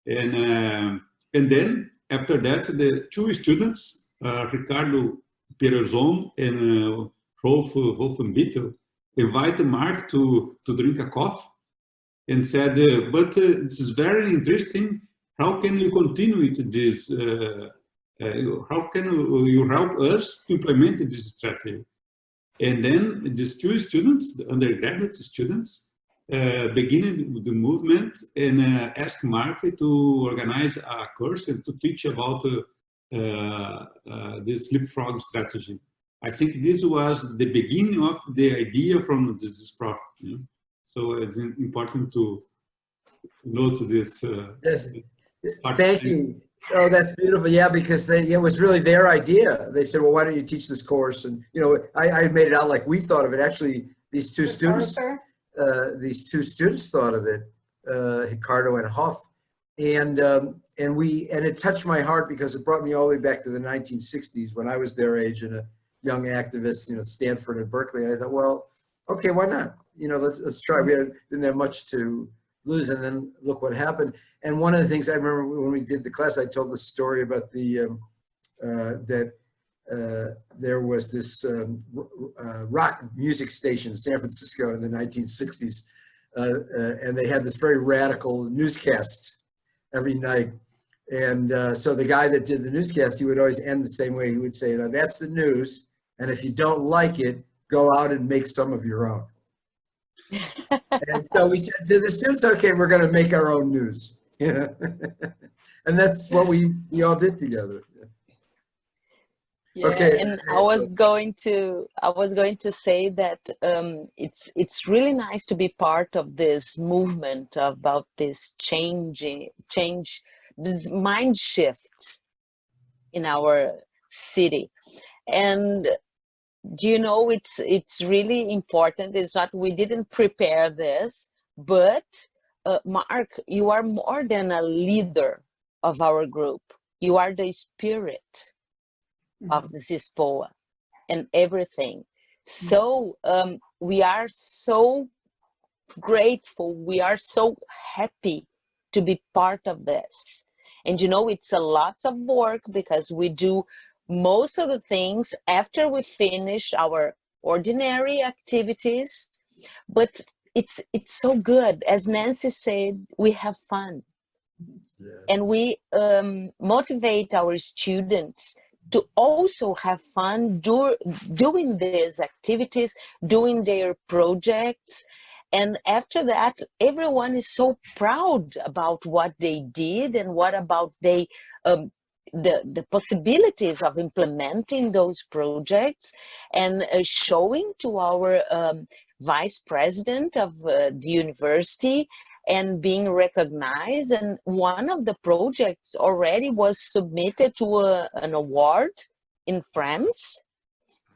And then after that, the two students, Ricardo Perezon and Rolf Bittel, invited Marc to drink a coffee and said, but this is very interesting. How can you continue with this? How can you help us to implement this strategy? And then these two students, the undergraduate students, beginning with the movement and asked Marc to organize a course and to teach about this leapfrog strategy. I think this was the beginning of the idea from this project. You know? So it's important to note this. Yes. Thank you. Oh, that's beautiful. Yeah, because it was really their idea. They said, well, why don't you teach this course? And, I made it out like we thought of it. Actually, these two students thought of it, Ricardo and Huff. And it touched my heart because it brought me all the way back to the 1960s when I was their age and a young activist, Stanford and Berkeley. And I thought, well, okay, why not? Let's try. We didn't have much to lose, and then look what happened. And one of the things I remember when we did the class, I told the story about there was this rock music station in San Francisco in the 1960s, and they had this very radical newscast every night. And so the guy that did the newscast, he would always end the same way. He would say, that's the news, and if you don't like it, go out and make some of your own. And so we said to the students, okay, we're going to make our own news. And that's what we all did together. Yeah, okay. And I was going to say that it's really nice to be part of this movement about this change, this mind shift in our city. And it's really important. It's not, we didn't prepare this, but Marc, you are more than a leader of our group. You are the spirit of ZISPOA and everything. So we are so grateful, we are so happy to be part of this. And you know, it's a lot of work because we do most of the things after we finish our ordinary activities, but it's so good. As Nancy said, we have fun. Yeah. And we motivate our students to also have fun doing these activities, doing their projects. And after that, everyone is so proud about what they did and what about the possibilities of implementing those projects, and showing to our vice president of the university and being recognized. And one of the projects already was submitted to an award in France.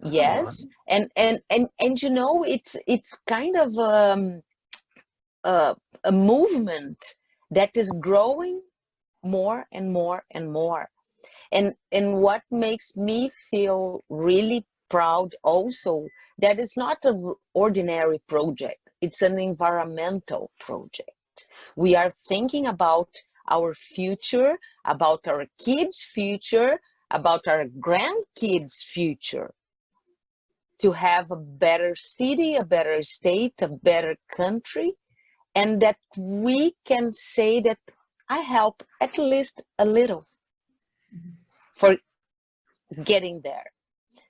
Yes, and you know, it's kind of a movement that is growing more and more and more. And what makes me feel really proud also, that it's not an ordinary project, it's an environmental project. We are thinking about our future, about our kids' future, about our grandkids' future, to have a better city, a better state, a better country, and that we can say that I help at least a little for getting there.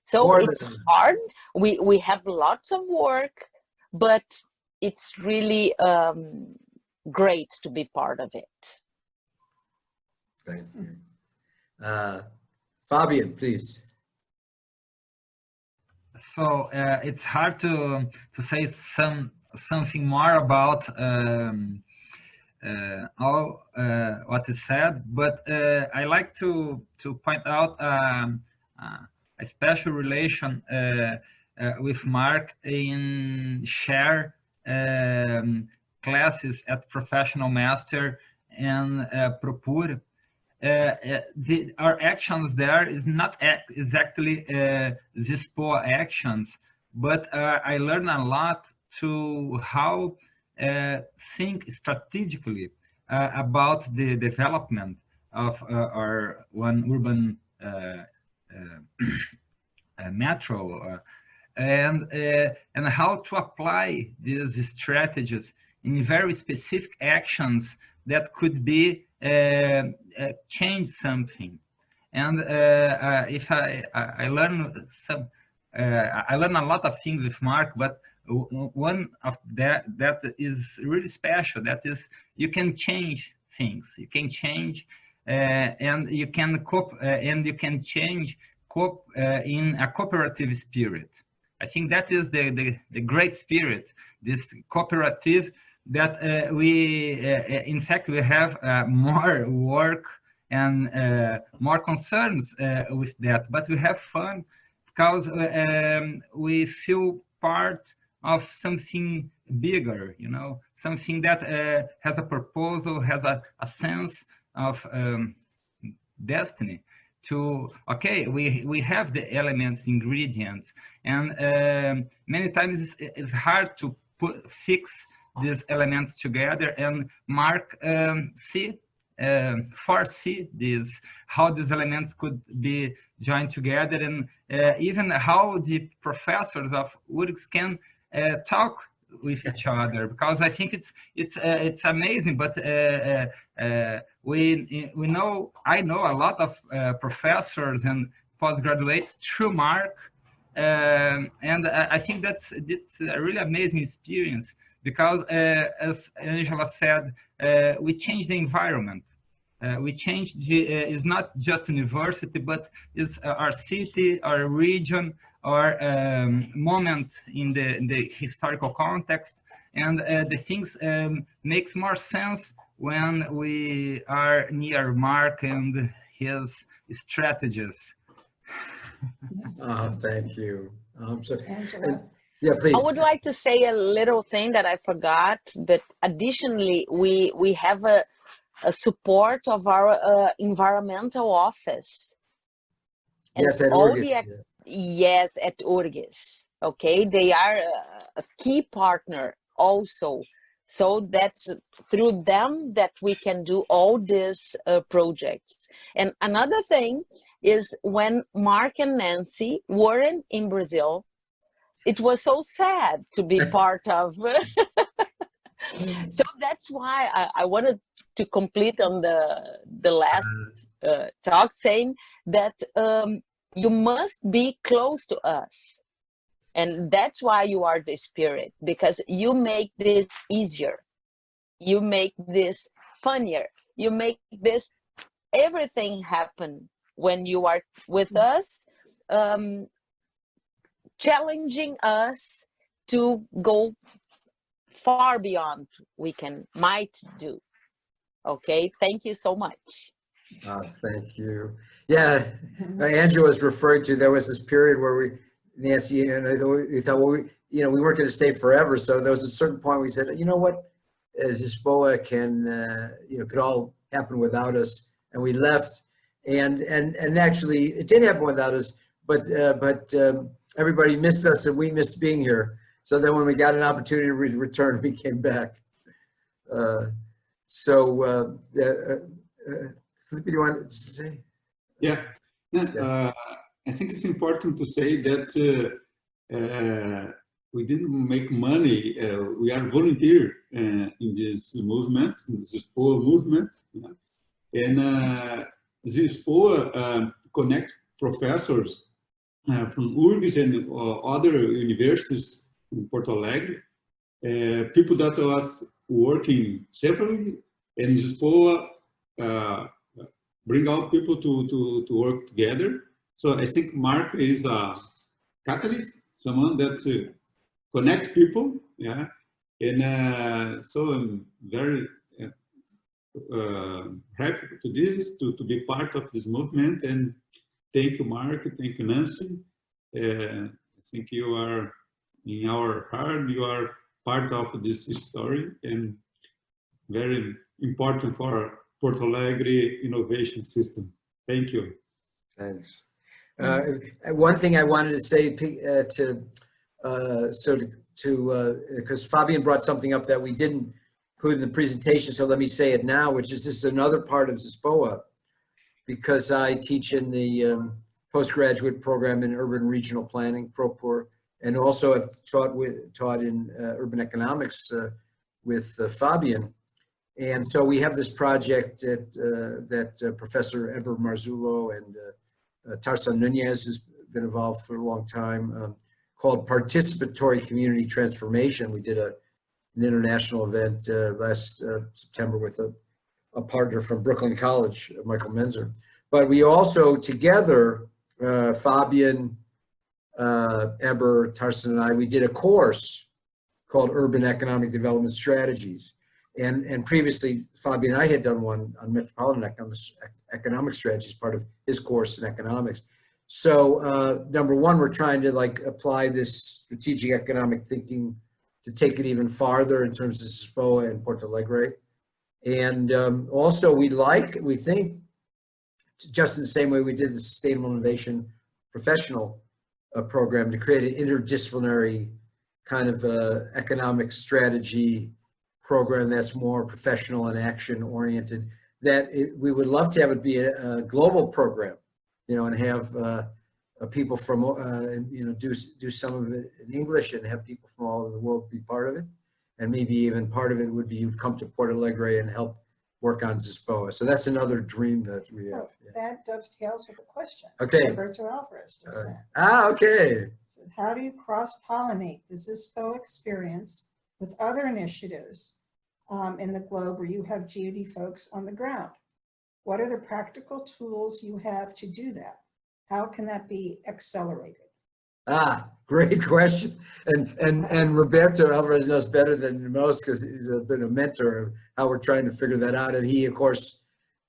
So it's hard. We have lots of work, but it's really great to be part of it. Thank you. Fabian, please. So it's hard to say something more about all what is said, but I like to point out a special relation with Marc in share classes at Professional Master and Procure. Our actions there is not exactly ZISPOA actions, but I learned a lot to how think strategically about the development of our one urban metro, and how to apply these strategies in very specific actions that could be change something. And if I learn some, I learn a lot of things with Marc, but one of that is really special. That is, you can change things. You can change, and you can cope, and you can change in a cooperative spirit. I think that is the great spirit, this cooperative, that in fact we have more work and more concerns with that, but we have fun because we feel part of something bigger, you know, something that has a proposal, has a sense of destiny. To okay, we have the elements, ingredients, and many times it's hard to fix these elements together. And Marc foresee this, how these elements could be joined together, and even how the professors of URGS can talk with each other, because I think it's amazing. But I know a lot of professors and postgraduates through Marc, and I think it's a really amazing experience, because as Angela said, we change the environment. We change it's not just university, but it's our city, our region, our moment in the historical context, and the things makes more sense when we are near Marc and his strategies. Oh, thank you. Angela. Yeah, please. I would like to say a little thing that I forgot, but additionally, we have a support of our environmental office. And yes, at all Urgis, the yeah. yes, at Urgis. Okay, they are a key partner also. So that's through them that we can do all these projects. And another thing is when Marc and Nancy weren't in Brazil, it was so sad to be part of. So that's why I wanted to complete on the last talk saying that you must be close to us. And that's why you are the spirit, because you make this easier. You make this funnier. You make this everything happen when you are with us, challenging us to go far beyond we might do. Okay, thank you so much. Thank you. Yeah, Angela was referring to, there was this period where Nancy and I thought, well, we weren't going to stay forever. So there was a certain point we said, you know what, ZISPOA could all happen without us, and we left. And actually, it did happen without us, but everybody missed us, and we missed being here. So then when we got an opportunity to return, we came back. Felipe, do you want to say? Yeah. I think it's important to say that we didn't make money. We are volunteer in this movement, in the ZISPOA movement. Yeah. And ZISPOA connect professors from Urgis and other universities in Porto Alegre, people that was working separately, and ZISPOA bring out people to work together. So I think Marc is a catalyst, someone that connect people, yeah. And so I'm very happy to this, to be part of this movement. And thank you, Marc. Thank you, Nancy. I think you are in our heart. You are part of this story and very important for Porto Alegre innovation system. Thank you. Thanks. One thing I wanted to say because Fabian brought something up that we didn't include in the presentation, so let me say it now, which is this is another part of ZISPOA, because I teach in the postgraduate program in urban regional planning, ProPOR, and also have taught in urban economics with Fabian. And so we have this project that Professor Eber Marzullo and Tarzan Nunez has been involved for a long time, called Participatory Community Transformation. We did an international event last September with a partner from Brooklyn College, Michael Menzer. But we also together, Fabian, Eber, Tarzan and I, we did a course called Urban Economic Development Strategies. And previously, Fabian and I had done one on metropolitan economic strategies, part of his course in economics. So number one, we're trying to apply this strategic economic thinking to take it even farther in terms of ZISPOA and Porto Alegre. And also we think, just in the same way we did the Sustainable Innovation Professional program, to create an interdisciplinary kind of economic strategy program that's more professional and action oriented, that we would love to have it be a global program, and have people from, do some of it in English and have people from all over the world be part of it. And maybe even part of it would be you'd come to Porto Alegre and help work on ZISPOA. So that's another dream that we have. Yeah. That dovetails with a question. Okay. Roberto Alvarez just sent. Okay. So how do you cross-pollinate the ZISPOA experience with other initiatives in the globe where you have GOD folks on the ground? What are the practical tools you have to do that? How can that be accelerated? Great question. And Roberto Alvarez knows better than most because he's been a mentor of how we're trying to figure that out. And he, of course,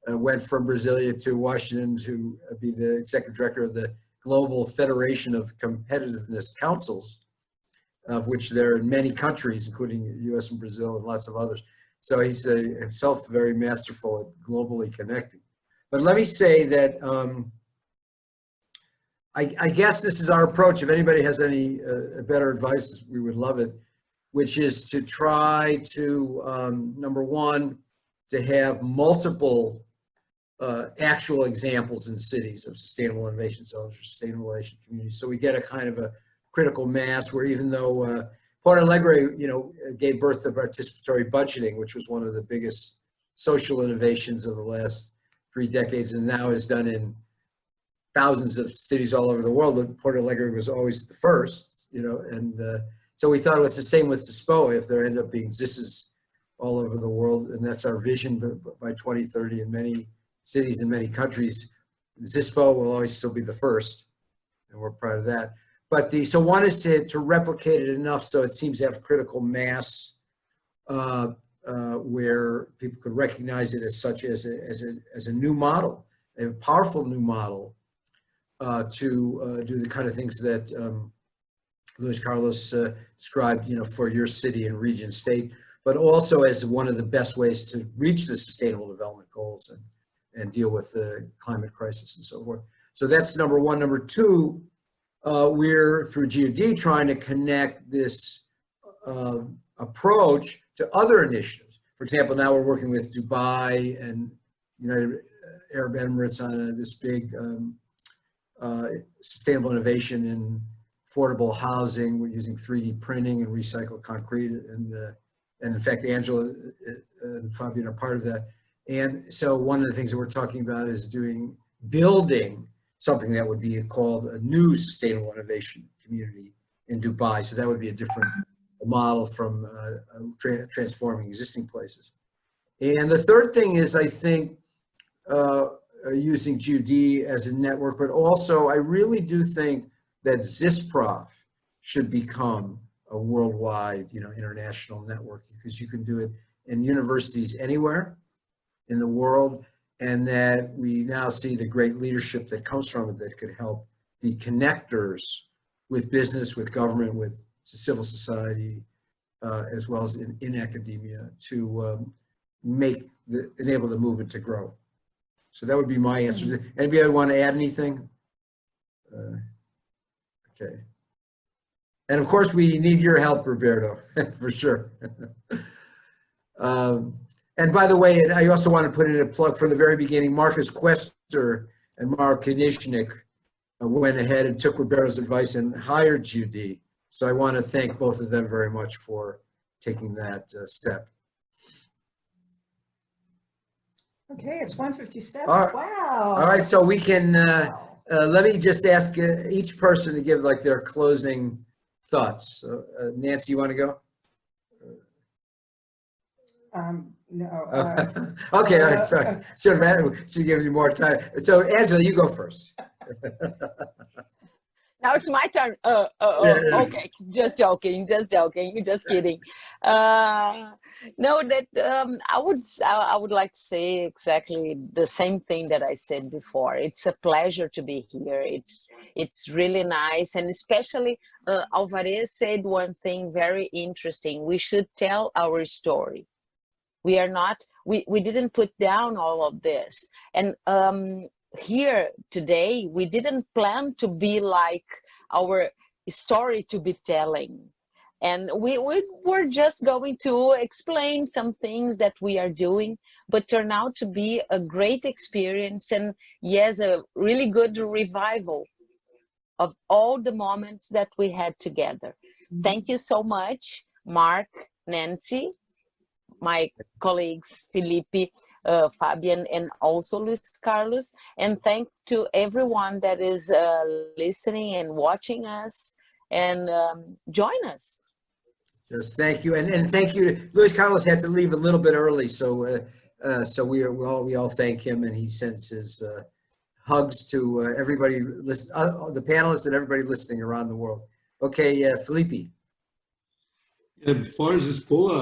went from Brasilia to Washington to be the executive director of the Global Federation of Competitiveness Councils, of which there are in many countries, including the US and Brazil and lots of others. So he's himself very masterful at globally connecting. But let me say that I guess this is our approach. If anybody has any better advice, we would love it, which is to try to, number one, to have multiple actual examples in cities of sustainable innovation zones or sustainable innovation communities. So we get a kind of a critical mass where even though Porto Alegre, gave birth to participatory budgeting, which was one of the biggest social innovations of the last 3 decades, and now is done in thousands of cities all over the world, but Porto Alegre was always the first, and so we thought it was the same with ZISPOA, if there end up being ZISs all over the world, and that's our vision by 2030 in many cities in many countries. ZISPOA will always still be the first, and we're proud of that. But so one is to replicate it enough so it seems to have critical mass where people could recognize it as such as a new model, a powerful new model to do the kind of things that Luis Carlos described, for your city and region state, but also as one of the best ways to reach the Sustainable Development Goals and deal with the climate crisis and so forth. So that's number one. Number two, we're through GOD trying to connect this approach to other initiatives. For example, now we're working with Dubai and United Arab Emirates on this big sustainable innovation in affordable housing. We're using 3D printing and recycled concrete, and in fact, Angela and Fabian are part of that. And so one of the things that we're talking about is building something that would be called a new sustainable innovation community in Dubai. So that would be a different model from transforming existing places. And the third thing is, I think, using GOD as a network, but also I really do think that ZISPROF should become a worldwide, international network, because you can do it in universities anywhere in the world, and that we now see the great leadership that comes from it that could help be connectors with business, with government, with civil society, as well as in academia to enable the movement to grow. So that would be my answer. Anybody want to add anything? Okay. And of course, we need your help, Roberto, for sure. And by the way, I also want to put in a plug for the very beginning. Marcus Quester and Mark Kinishnik went ahead and took Roberto's advice and hired GOD. So I want to thank both of them very much for taking that step. Okay, it's 1:57. Wow. All right, so we can, let me just ask each person to give like their closing thoughts. So, Nancy, you want to go? No. Okay, all right, sorry. Should give you more time. So Angela, you go first. Now it's my turn. Okay, just joking, just kidding. No, that I would like to say exactly the same thing that I said before. It's a pleasure to be here. It's really nice, and especially Alvarez said one thing very interesting. We should tell our story. We are not. We didn't put down all of this, and here today we didn't plan to be like our story to be telling, and we were just going to explain some things that we are doing, but turned out to be a great experience, and yes, a really good revival of all the moments that we had together. Thank you so much, Marc, Nancy, my colleagues Felipe, Fabian, and also Luis Carlos, and thank to everyone that is listening and watching us, and join us. Yes, thank you, and thank you. Luis Carlos had to leave a little bit early, so we all thank him, and he sends his hugs to everybody, the panelists and everybody listening around the world. Okay, Felipe. Yeah, before ZISPOA,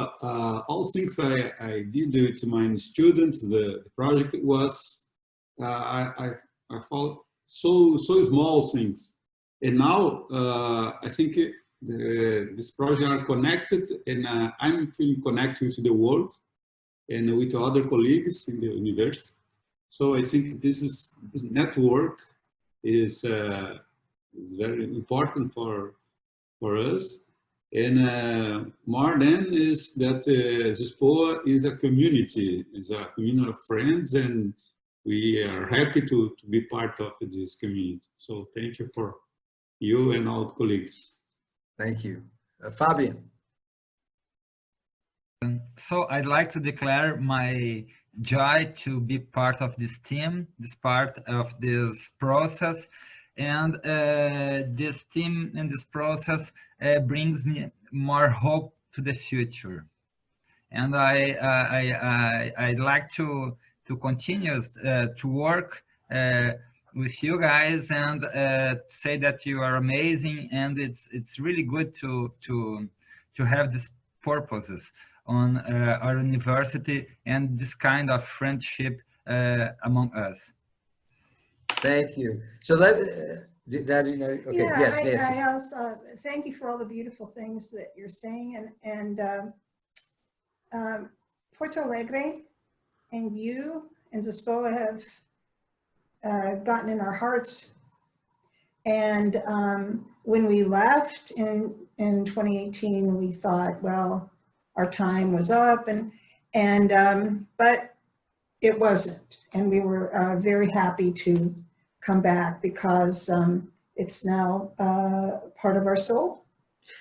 all things I did to my students, the project was, I felt so small things. And now I think this project are connected, and I'm feeling connected to the world and with other colleagues in the university. So I think this network is is very important for us. And more than is that ZISPOA is a community, is a community of friends, and we are happy to be part of this community. So thank you for you and all colleagues. Thank you. Fabian. So I'd like to declare my joy to be part of this team, this part of this process. And this team and this process brings me more hope to the future. And I'd like to continue to work with you guys and say that you are amazing, and it's really good to have these purposes on our university and this kind of friendship among us. Thank you. So okay, Yeah, yes, Nancy. I also thank you for all the beautiful things that you're saying, and Porto Alegre and you and ZISPOA have gotten in our hearts. And when we left in 2018, we thought, well, our time was up, but it wasn't, and we were very happy to come back because it's now part of our soul.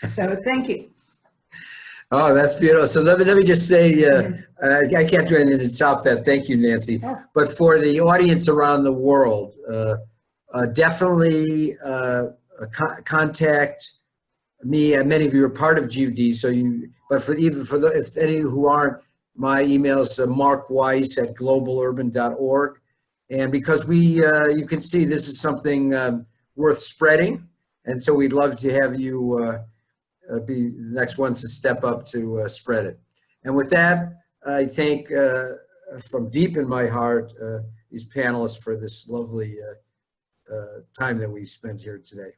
So thank you. Oh, that's beautiful. So let me just say, I can't do anything to top that. Thank you, Nancy. Oh. But for the audience around the world, definitely contact me. Many of you are part of GUD, so but if any who aren't, my email is markweiss@globalurban.org. And because you can see this is something worth spreading, and so we'd love to have you be the next ones to step up to spread it. And with that, I thank from deep in my heart these panelists for this lovely time that we spent here today.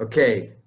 Okay.